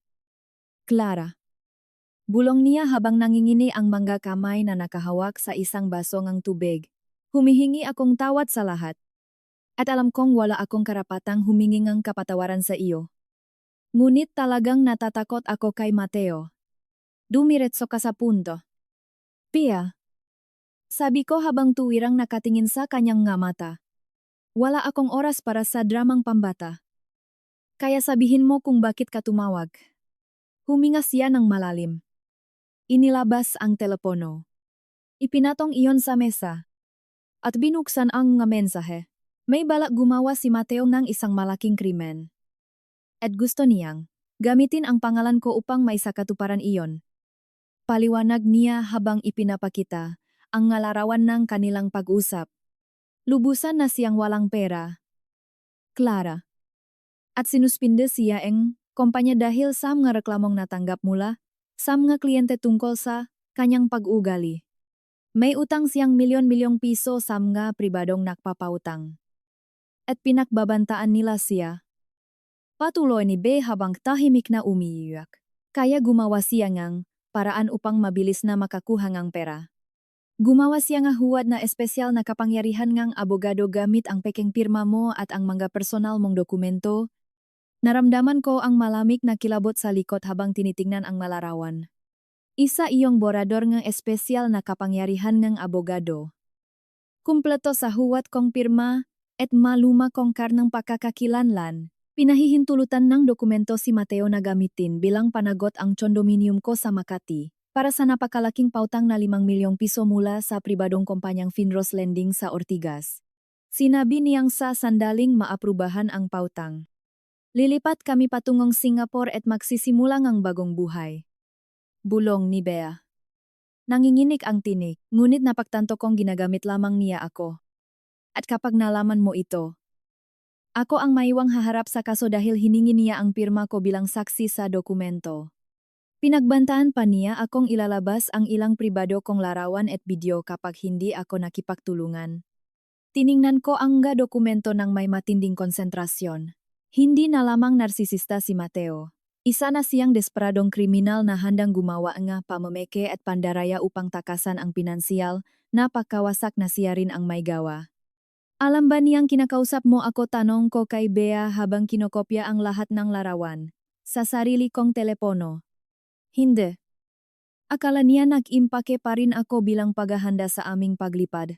Clara. Bulong niya habang nangingini ang mga kamay na nakahawak sa isang baso ng tubig. Humihingi akong tawad sa lahat. At alam kong wala akong karapatang humingi ng kapatawaran sa iyo. Ngunit talagang natatakot ako kay Mateo. Dumiretso ka sa punto. Pia. Sabi ko habang tuwirang nakatingin sa kanyang mata. Wala akong oras para sa dramang pambata. Kaya sabihin mo kung bakit ka tumawag. Huminga siya ng malalim. Inilabas ang telepono. Ipinatong iyon sa mesa. At binuksan ang mga mensahe. May balak gumawa si Mateo ng isang malaking krimen. At gusto niyang gamitin ang pangalan ko upang may sakatuparan iyon. Paliwanag niya habang ipinapakita ang ngalarawan ng kanilang pag-usap. Lubusan na siyang walang pera. Clara. At sinuspinde siya ang kumpanya dahil sa mga reklamong natanggap mula sa mga kliyente tungkol sa kanyang pag-ugali. May utang siyang milyon-milyong piso sa mga pribadong nakpapautang. At pinakbabantaan nila siya. Patuloy ni Bea habang tahimik na umiiyak. Kaya gumawa siya ng paraan upang mabilis na makakuha ng pera. Gumawa siya nga huwad na espesyal na kapangyarihan ngang abogado gamit ang pekeng pirma mo at ang mga personal mong dokumento. Naramdaman ko ang malamig na kilabot sa likod habang tinitingnan ang malarawan. Isa iyong borador ng espesyal na kapangyarihan ng abogado. Kumpleto sa huwat kong pirma, at maluma kong karnang pakakakilanlan. Pinahihintulutan ng dokumento si Mateo na gamitin bilang panagot ang condominium ko sa Makati para sa napakalaking pautang na 5 milyong piso mula sa pribadong kumpanyang Finros Lending sa Ortigas. Sinabi niyang sa sandaling maaprubahan ang pautang. Lilipat kami patungong Singapore at magsisimula ng bagong buhay. Bulong ni Bea. Nanginginig ang tinig, ngunit napagtanto kong ginagamit lamang niya ako. At kapag nalaman mo ito, ako ang maiwang haharap sa kaso dahil hiningi niya ang pirma ko bilang saksi sa dokumento. Pinagbantaan pa niya akong ilalabas ang ilang pribado kong larawan at video kapag hindi ako nakipagtulungan. Tiningnan ko ang dokumento ng may matinding konsentrasyon. Hindi na lamang narsisista si Mateo. Isa na siyang desperadong kriminal na handang gumawa nga pamameke at pandaraya upang takasan ang pinansyal na pagkawasak na siya rin ang may gawa. Alam ba niyang kinakausap mo ako, tanong ko kay Bea habang kinokopya ang lahat ng larawan sa sarili kong telepono. Hindi. Akala niya nag-impake pa rin ako bilang paghahanda sa aming paglipad.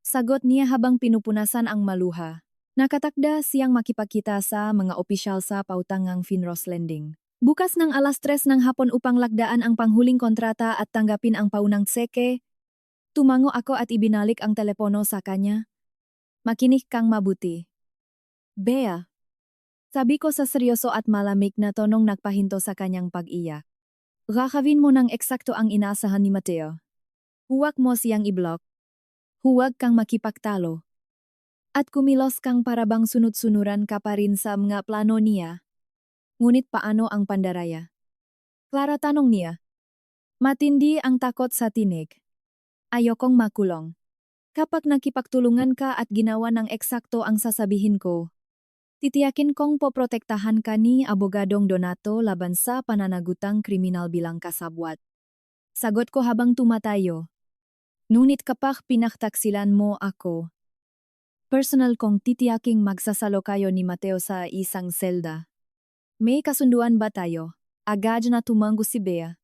Sagot niya habang pinupunasan ang maluha. Nakatakda siyang makipagkita sa mga opisyal sa pautangang Finros Lending. Bukas ng 3:00 ng hapon upang lakdaan ang panghuling kontrata at tanggapin ang paunang tseke. Tumango ako at ibinalik ang telepono sa kanya. Makinig kang mabuti. Bea. Sabi ko sa seryoso at malamig na tonong nagpahinto sa kanyang pag-iyak. Gagawin mo ng eksakto ang inaasahan ni Mateo. Huwag mo siyang i-block. Huwag kang makipagtalo. At kumilos kang parabang sunod-sunuran ka pa rin sa mga plano niya. Ngunit paano ang pandaraya? Clara, tanong niya. Matindi ang takot sa tinig. Ayokong makulong. Kapag nakipagtulungan ka at ginawa ng eksakto ang sasabihin ko, titiyakin kong poprotektahan ka ni Abogadong Donato laban sa pananagutang kriminal bilang kasabwat. Sagot ko habang tumatayo. Ngunit kapag pinaktaksilan mo ako, personal kong titiyaking magsasalo kayo ni Mateo sa isang selda. May kasunduan ba tayo? Agad na tumango si Bea.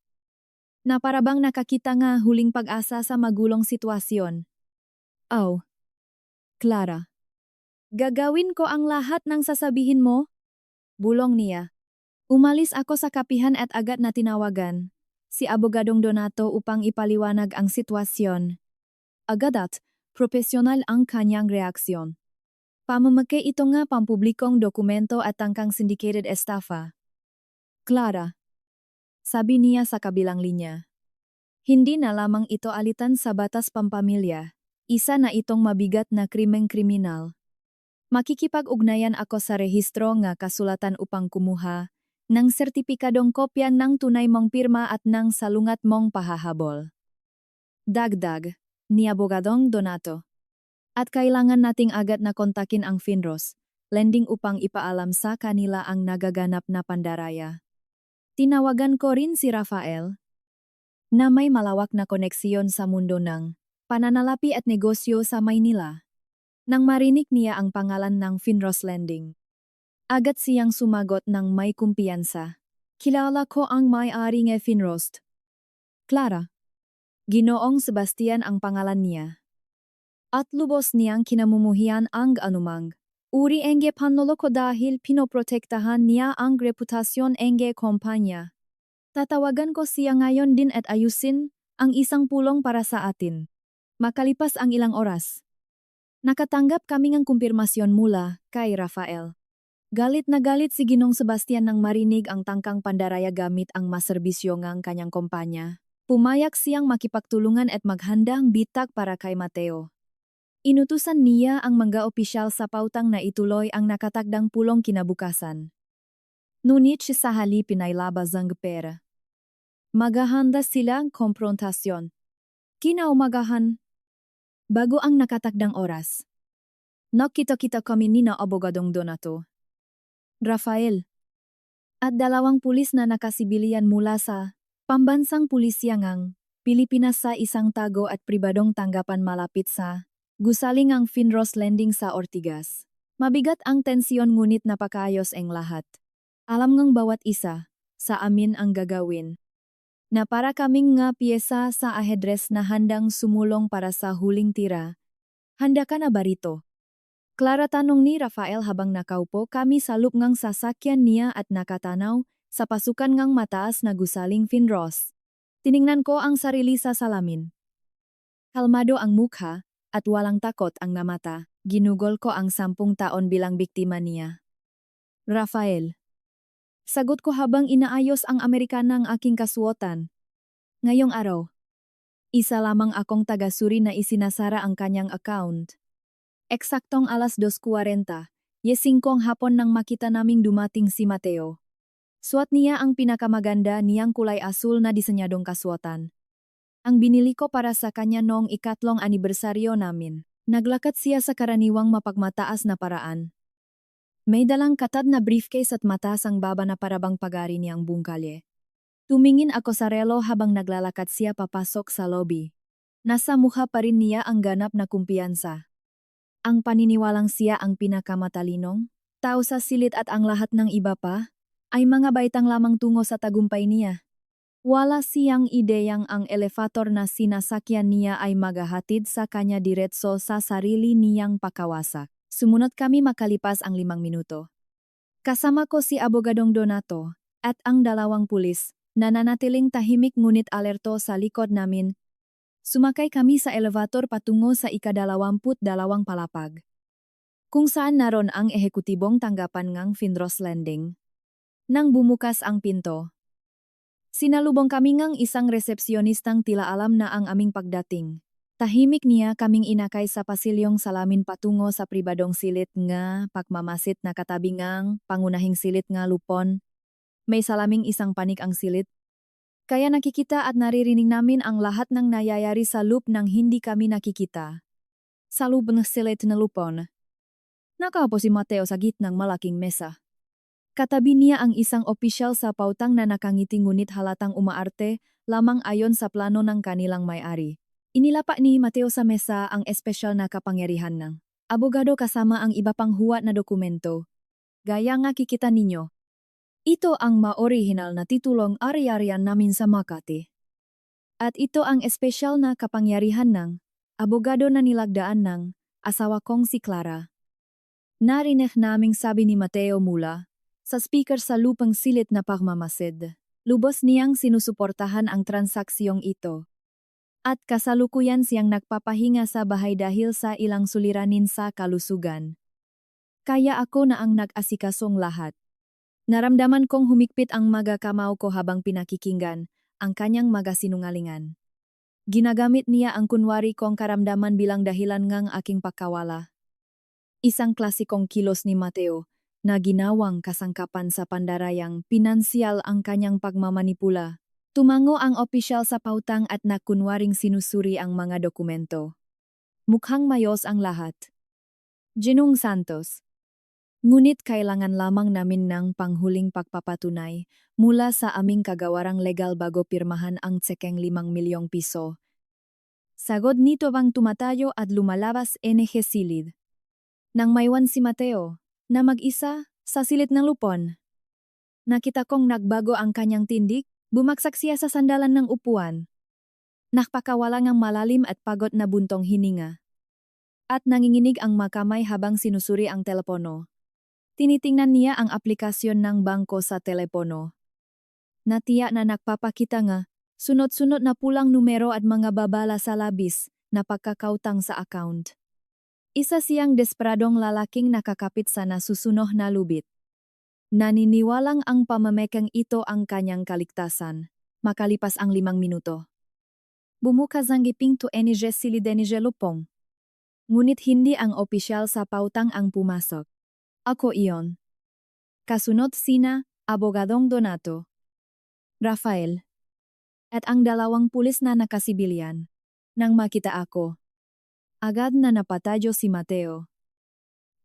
Na parabang nakakita nga huling pag-asa sa magulong sitwasyon. Oh, Clara. Gagawin ko ang lahat ng sasabihin mo? Bulong niya. Umalis ako sa kapihan at agad na tinawagan si Abogadong Donato upang ipaliwanag ang sitwasyon. Agad at profesional ang kanyang reaksyon. Pamamake ito nga pampublikong dokumento at tangkang syndicated estafa. Clara. Sabi niya sa kabilang linya. Hindi na lamang ito alitan sa batas pampamilya. Isa na itong mabigat na krimeng kriminal. Makikipag-ugnayan ako sa rehistro nga kasulatan upang kumuha ng sertipikadong kopya ng tunay mong pirma at ng salungat mong pahahabol. Dagdag ni Abogadong Donato. At kailangan nating agad na kontakin ang Finros Lending upang ipaalam sa kanila ang nagaganap na pandaraya. Tinawagan ko rin si Rafael, na may malawak na koneksyon sa mundo ng pananalapi at negosyo sa Maynila. Nang marinig niya ang pangalan ng Finros Lending, agad siyang sumagot ng may kumpiyansa. Kilala ko ang may-ari ng Finros. Clara. Ginoong Sebastian ang pangalan niya. At lubos niyang kinamumuhian ang anumang uri enge panloloko dahil pinoprotektahan niya ang reputasyon enge kumpanya. Tatawagan ko siya ngayon din at ayusin ang isang pulong para sa atin. Makalipas ang ilang oras, nakatanggap kami ng kumpirmasyon mula kay Rafael. Galit na galit si Ginong Sebastian nang marinig ang tangkang pandaraya gamit ang maserbisyo ng kanyang kumpanya. Pumayak siyang makipagtulungan at maghandang bitag para kay Mateo. Inutusan niya ang mga opisyal sa pautang na ituloy ang nakatagdang pulong kinabukasan. Ngunit sa hali pinailabas ang pera. Maghahanda silang komprontasyon. Kinaumagahan, bago ang nakatakdang oras, nakita-kita kami ni na Abogadong Donato, Rafael, at 2 pulis na nakasibilian mula sa pambansang pulisyangang Pilipinas sa isang tago at pribadong tanggapan malapit sa gusaling ang Finros Landing sa Ortigas. Mabigat ang tensyon ngunit napakaayos ang lahat. Alam ngang bawat isa sa amin ang gagawin. Na para kaming nga piyesa sa ahedres na handang sumulong para sa huling tira. Handa ka na ba rito? Clara tanong ni Rafael habang nakaupo kami sa loob ngang sasakyan niya at nakatanaw sa pasukan ngang mataas na gusaling Finros. Tiningnan ko ang sarili sa salamin. Kalmado ang mukha at walang takot ang namata. Ginugol ko ang 10 taon bilang biktima niya. Rafael. Sagot ko habang inaayos ang Amerikana ang aking kasuotan. Ngayong araw, isa lamang akong taga-suri na isinasara ang kanyang account. Eksaktong alas 2:40, yesingkong hapon nang makita naming dumating si Mateo. Suot niya ang pinakamaganda niyang kulay asul na disenyadong kasuotan. Ang binili ko para sa kanya noong ikatlong anibersaryo namin. Naglakat siya sa karaniwang mapagmataas na paraan. May dalang katad na briefcase at mataas ang baba na parabang pagari niyang bungkalye. Tumingin ako sa relo habang naglalakad siya papasok sa lobby. Nasa mukha pa rin niya ang ganap na kumpiyansa. Ang paniniwalang siya ang pinakamatalinong, tao sa silid at ang lahat ng iba pa, ay mga baitang lamang tungo sa tagumpay niya. Wala siyang ideyang ang elevator na sinasakyan niya ay maghahatid sa kanya diretso sa sarili niyang pakawasak. Sumunod kami makalipas ang 5 minuto. Kasama ko si Abogadong Donato at ang 2 pulis na nanatiling tahimik ngunit alerto sa likod namin. Sumakay kami sa elevator patungo sa ika-22 palapag. Kung saan naroon ang ehekutibong tanggapan ngang Finros Landing. Nang bumukas ang pinto, sinalubong kami ngang isang resepsyonistang tila alam na ang aming pagdating. Tahimik niya kaming inakay sa pasilyong salamin patungo sa pribadong silit nga pagmamasit na katabi ngang pangunahing silit nga lupon. May salaming isang panik ang silit. Kaya nakikita at naririnig namin ang lahat ng nayayari sa loop nang hindi kami nakikita. Sa loob ng silit na lupon, nakaupo si Mateo sa gitnang malaking mesa. Katabi niya ang isang opisyal sa pautang na nakangiti ngunit halatang umaarte lamang ayon sa plano ng kanilang may-ari. Inilapa ni Mateo sa mesa ang espesyal na kapangyarihan ng abogado kasama ang iba pang huwat na dokumento. Gaya nga kikita ninyo. Ito ang ma-orihinal na titulong ari-arian namin sa Makati. At ito ang espesyal na kapangyarihan ng abogado na nilagdaan ng asawa kong si Clara. Narinig naming sabi ni Mateo mula sa speaker sa lupang silit na pagmamasid. Lubos niyang sinusuportahan ang transaksyong ito. At kasalukuyan siyang nagpapahinga sa bahay dahil sa ilang suliranin sa kalusugan. Kaya ako na ang nag-asikasong lahat. Naramdaman kong humikpit ang mga kamao ko habang pinakikinggan ang kanyang mga sinungalingan. Ginagamit niya ang kunwari kong karamdaman bilang dahilan ngang aking pagkawala. Isang klasikong kilos ni Mateo na ginawang kasangkapan sa pandarayang pinansyal ang kanyang pagmamanipula. Tumango ang opisyal sa pautang at nakunwaring sinusuri ang mga dokumento. Mukhang mayos ang lahat. Ginong Santos. Ngunit kailangan lamang namin ng panghuling pagpapatunay mula sa aming kagawarang legal bago pirmahan ang tsekeng 5 milyong piso. Sagod nito bang tumatayo at lumalabas NG Silid. Nang maywan si Mateo, na mag-isa sa silid ng lupon. Nakita kong nagbago ang kanyang tindig, bumagsak siya sa sandalan ng upuan. Nakpakawala ngang malalim at pagod na buntong hininga. At nanginginig ang makamay habang sinusuri ang telepono. Tinitingnan niya ang aplikasyon ng bangko sa telepono. Natiya na nagpapakita nga, sunod-sunod na pulang numero at mga babala sa labis na pagkakautang sa account. Isa siyang desperadong lalaking nakakapit sa nasusunoh na lubit. Naniniwalang ang pamamekang ito ang kanyang kaligtasan, makalipas ang 5 minuto. Bumukas ang pinto NG Silid NG Lupong. Ngunit hindi ang opisyal sa pautang ang pumasok. Ako iyon. Kasunod sina, Abogadong Donato, Rafael, at ang 2 pulis na nakasibilyan. Nang makita ako, agad na napatayo si Mateo.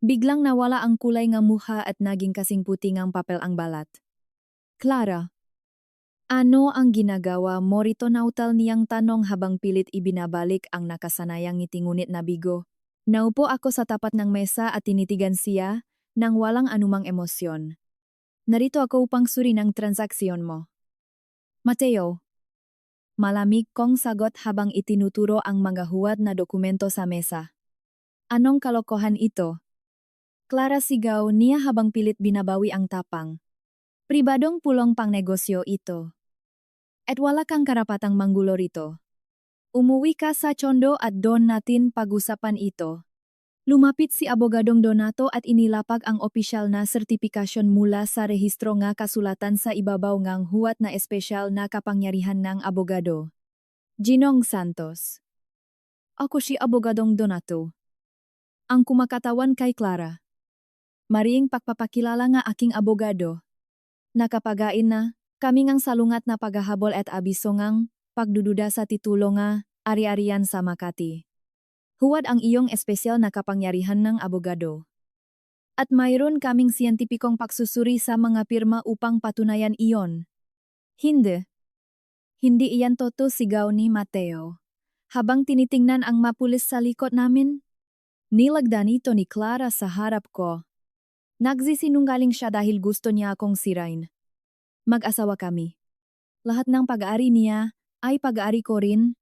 Biglang nawala ang kulay ng mukha at naging kasing puti ngang papel ang balat. Clara. Ano ang ginagawa mo rito, nautal niyang tanong habang pilit ibinabalik ang nakasanayang ngiti ngunit nabigo. Naupo ako sa tapat ng mesa at tinitigan siya nang walang anumang emosyon. Narito ako upang suriin ang transaksyon mo. Mateo. Malamig kong sagot habang itinuturo ang mga huwad na dokumento sa mesa. Anong kalokohan ito? Clara, sigaw niya habang pilit binabawi ang tapang. Pribadong pulong pang negosyo ito. At wala kang karapatang manggulo rito. Umuwi ka sa Chondo at doon natin pag-usapan ito. Lumapit si Abogadong Donato at inilapag ang opisyal na sertipikasyon mula sa rehistro nga kasulatan sa ibabaw ngang huwat na espesyal na kapangyarihan ng abogado. Ginong Santos. Ako si Abogadong Donato. Ang kumakatawan kay Clara. Maring pagpapakilala nga aking abogado. Nakapagain na, kami ngang salungat na paghahabol at abiso ngang pagdududa sa titulo nga ari-arian sa Makati. Huwad ang iyong espesyal na kapangyarihan ng abogado. At mayroon kaming siyentipikong pagsusuri sa mga pirma upang patunayan iyon. Hindi. Hindi iyan totoo, sigaw ni Mateo. Habang tinitingnan ang mapulis sa likod namin, nilagdan ito ni Clara sa harap ko. Nagsisinungaling siya dahil gusto niya akong sirain. Mag-asawa kami. Lahat ng pag-aari niya ay pag-aari ko rin.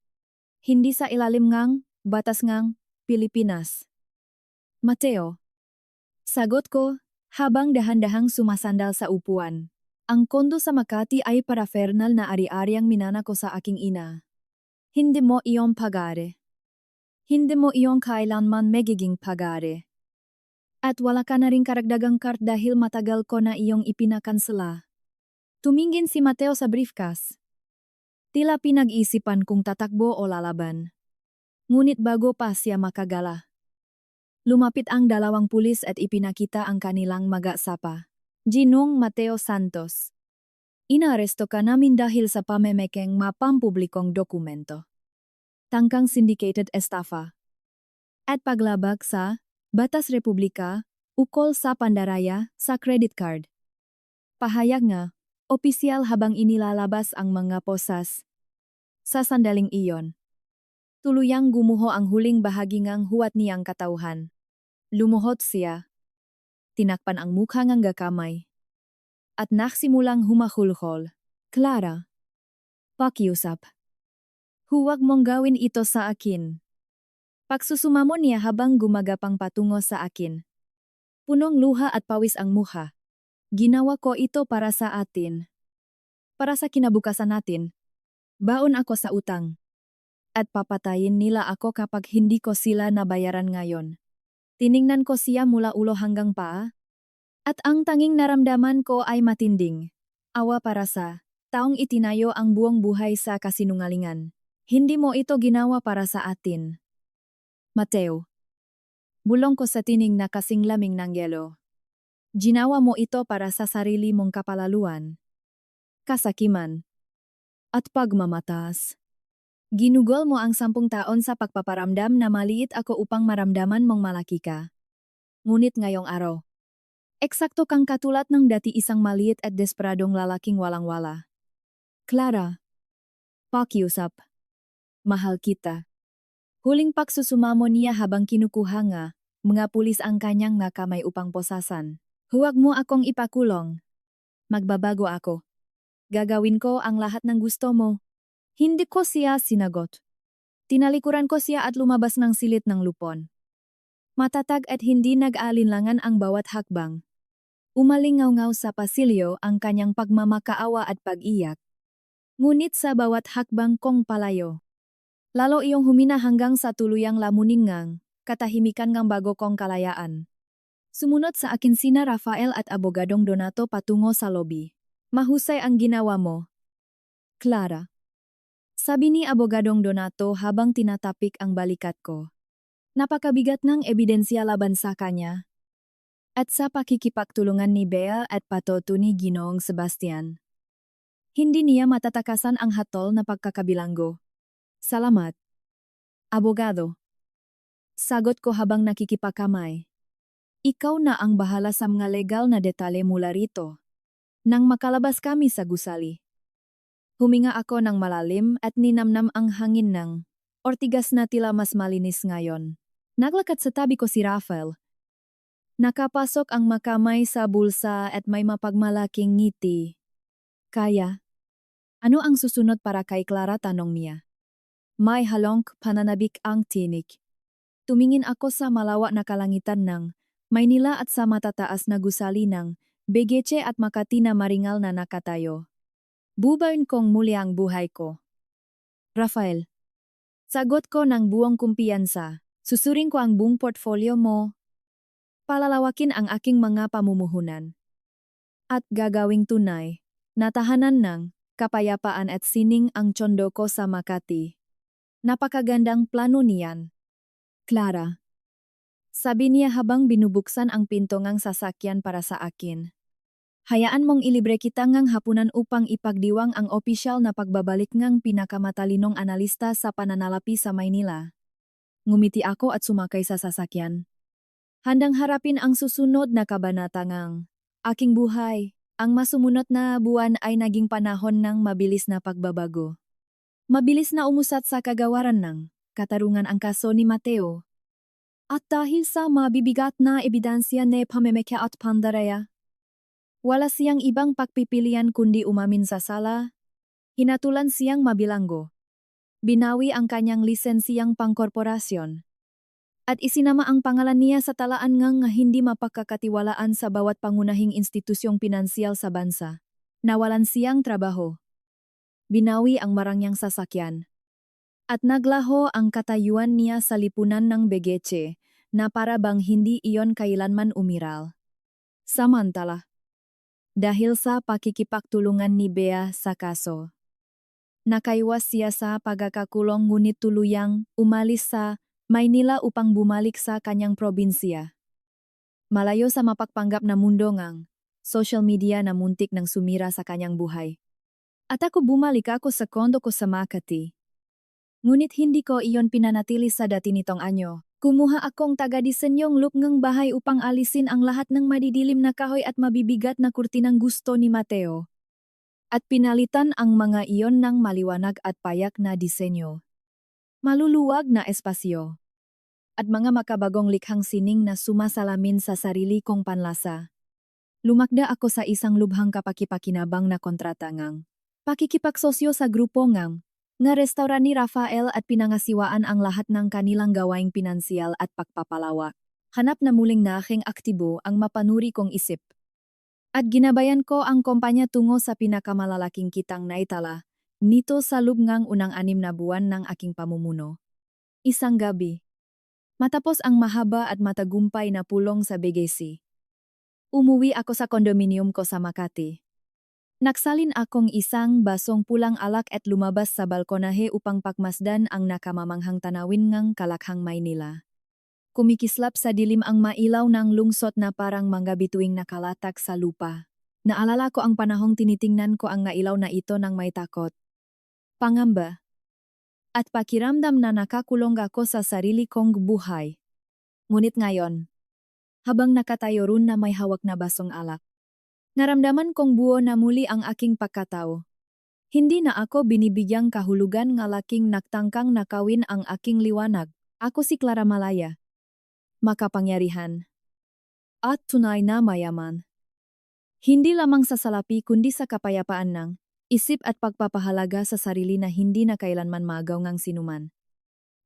Hindi sa ilalim ngang, batas ngang, Pilipinas. Mateo. Sagot ko, habang dahan-dahang sumasandal sa upuan. Ang kondo sa Makati ay parafernal na ari-ariang minana ko sa aking ina. Hindi mo iyong pag-aari. Hindi mo iyong kailanman magiging pag-aari. At wala ka na rin karagdagang card dahil matagal ko na iyong ipinakansela. Tumingin si Mateo sa briefcase. Tila pinag-isipan kung tatakbo o lalaban. Ngunit bago pa siya makagala. Lumapit ang dalawang pulis at ipinakita ang kanilang magasapa. Ginong Mateo Santos. Inaaresto ka namin dahil sa pamemekeng mapampublikong dokumento. Tangkang syndicated estafa. At paglabag sa Batas Republika, ukol sa pandaraya sa credit card. Pahayag nga, opisyal habang inilalabas ang mga posas. Sa sandaling iyon, tuluyang gumuho ang huling bahagi ngang huwat niyang katauhan. Lumuhod siya. Tinakpan ang mukha ngang gakamay. At nagsimulang humahulhol. Clara. Pakiusap. Huwag mong gawin ito sa akin. Pagsusumamo niya habang gumagapang patungo sa akin. Punong luha at pawis ang mukha. Ginawa ko ito para sa atin. Para sa kinabukasan natin. Baon ako sa utang. At papatayin nila ako kapag hindi ko sila nabayaran ngayon. Tiningnan ko siya mula ulo hanggang paa. At ang tanging naramdaman ko ay matinding. Awa para sa taong itinayo ang buong buhay sa kasinungalingan. Hindi mo ito ginawa para sa atin. Mateo. Bulong ko sa tining na kasing laming ng yelo. Ginawa mo ito para sa sarili mong kapalaluan. Kasakiman. At pagmamataas. Ginugol mo ang 10 taon sa pagpaparamdam na maliit ako upang maramdaman mong malaki ka. Ngunit ngayong araw, eksakto kang katulad ng dati, isang maliit at desperadong lalaking walang-wala. Clara. Pakiusap. Mahal kita. Huling pagsusumamo niya habang kinukuha nga, mga pulis ang kanyang nakamay upang posasan. Huwag mo akong ipakulong. Magbabago ako. Gagawin ko ang lahat ng gusto mo. Hindi ko siya sinagot. Tinalikuran ko siya at lumabas ng silid ng lupon. Matatag at hindi nag-alinlangan ang bawat hakbang. Umalingaw-ngaw sa pasilyo ang kanyang pagmamakaawa at pag-iyak. Ngunit sa bawat hakbang kong palayo, lalo iyong humina hanggang sa tuluyang lamunin ngang, katahimikan ngang bago kong kalayaan. Sumunod sa akin sina Rafael at Abogadong Donato patungo sa lobby. Mahusay ang ginawa mo, Clara. Sabi ni Abogadong Donato habang tinatapik ang balikat ko. Napakabigat ng ebidensya laban sa kanya. At sa pakikipagtulungan ni Bea at patoto ni Ginoong Sebastian. Hindi niya matatakasan ang hatol na pagkakabilanggo. Salamat. Abogado. Sagot ko habang nakikipakamay. Ikaw na ang bahala sa mga legal na detalye mula rito. Nang makalabas kami sa gusali. Huminga ako ng malalim at ninamnam ang hangin ng ortigas na tila mas malinis ngayon. Naglakad sa tabi ko si Rafael. Nakapasok ang makamay sa bulsa at may mapagmalaking ngiti. Kaya? Ano ang susunod para kay Clara, tanong niya. May halong pananabik ang tinik. Tumingin ako sa malawak na kalangitan ng Maynila at sa matataas na gusali ng Begeche at Makati na maringal na nakatayo. Bubayin kong muli ang buhay ko. Rafael. Sagot ko ng buong kumpiyansa. Susuring ko ang buong portfolio mo. Palalawakin ang aking mga pamumuhunan. At gagawing tunay. Natahanan ng kapayapaan at sining ang tsondo ko sa Makati. Napakagandang plano niyan. Clara. Sabi niya habang binubuksan ang pinto ngang sasakyan para sa akin. Hayaan mong ilibre kita ngang hapunan upang ipagdiwang ang opisyal na pagbabalik ngang pinakamatalinong analista sa pananalapi sa Maynila. Ngumiti ako at sumakay sa sasakyan. Handang harapin ang susunod na kabanata ngang aking buhay. Ang masumunod na buwan ay naging panahon ng mabilis na pagbabago. Mabilis na umusat sa kagawaran ng katarungan ang kaso ni Mateo. At dahil sa mabibigat na ebidensya ni pamemeke at pandaraya, wala siyang ibang pagpipilian kundi umamin sa sala. Hinatulan siyang mabilanggo. Binawi ang kanyang lisensiyang pangkorporasyon. At isinama ang pangalan niya sa talaan nga hindi mapagkakatiwalaan sa bawat pangunahing institusyong pinansyal sa bansa. Nawalan siyang trabaho. Binawi ang marangyang sasakyan. At naglaho ang katayuan niya sa lipunan ng Begeche, na para bang hindi iyon kailanman umiral. Samantala, dahil sa pakikipagtulungan ni Bea sa kaso, nakaiwas siya sa pagkakakulong ngunit tuluyang umalis sa Maynila upang bumalik sa kanyang probinsya. Malayo sa mapagpanggap na mundo ngang social media na muntik nang sumira sa kanyang buhay. At ako bumalik ako sa kondo ko sa Makati. Ngunit hindi ko iyon pinanatili sa dati nitong anyo. Kumuha akong taga-disenyong lupngang bahay upang alisin ang lahat ng madidilim na kahoy at mabibigat na kurtinang gusto ni Mateo. At pinalitan ang mga iyon ng maliwanag at payak na disenyo. Maluluwag na espasyo. At mga makabagong likhang sining na sumasalamin sa sarili kong panlasa. Lumakda ako sa isang lubhang kapakipakinabang na kontrata ngang pakikipagsosyo sa grupo ngang nga restauran ni Rafael at pinangasiwaan ang lahat ng kanilang gawaing pinansyal at pagpapalawak. Hanap na muling na aking aktibo ang mapanuri kong isip. At ginabayan ko ang kumpanya tungo sa pinakamalalaking kitang naitala, nito sa lubngang unang 6 na buwan ng aking pamumuno. Isang gabi. Matapos ang mahaba at matagumpay na pulong sa BGC. Umuwi ako sa kondominium ko sa Makati. Naksalin akong isang basong pulang alak at lumabas sa balkonahe upang pakmasdan ang nakamamanghang tanawin ngang Kalakhang, Maynila. Kumikislap sa dilim ang mailaw ng lungsod na parang mangga bituing nakalatak sa lupa. Naalala ko ang panahong tinitingnan ko ang ngailaw na ito ng may takot, pangamba, at pakiramdam na nakakulong ako sa sarili kong buhay. Ngunit ngayon, habang nakatayo ron na may hawak na basong alak, naramdaman kong buo na muli ang aking pagkatao. Hindi na ako binibigyang kahulugan ng laking nagtangkang nakawin ang aking liwanag. Ako si Clara Malaya. Makapangyarihan. At tunay na mayaman. Hindi lamang sa salapi kundi sa kapayapaan ng isip at pagpapahalaga sa sarili na hindi na kailanman magaw ngang sinuman.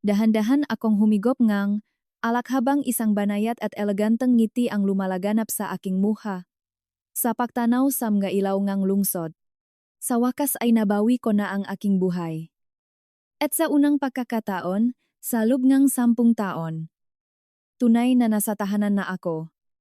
Dahan-dahan akong humigop ngang alak habang isang banayat at eleganteng ngiti ang lumalaganap sa aking muha. Sa pagtanaw sa mga ilaw ngang lungsod, sa wakas ay nabawi ko na ang aking buhay. At sa unang pagkakataon, sa loob ngang 10 taon, tunay na nasa tahanan na ako.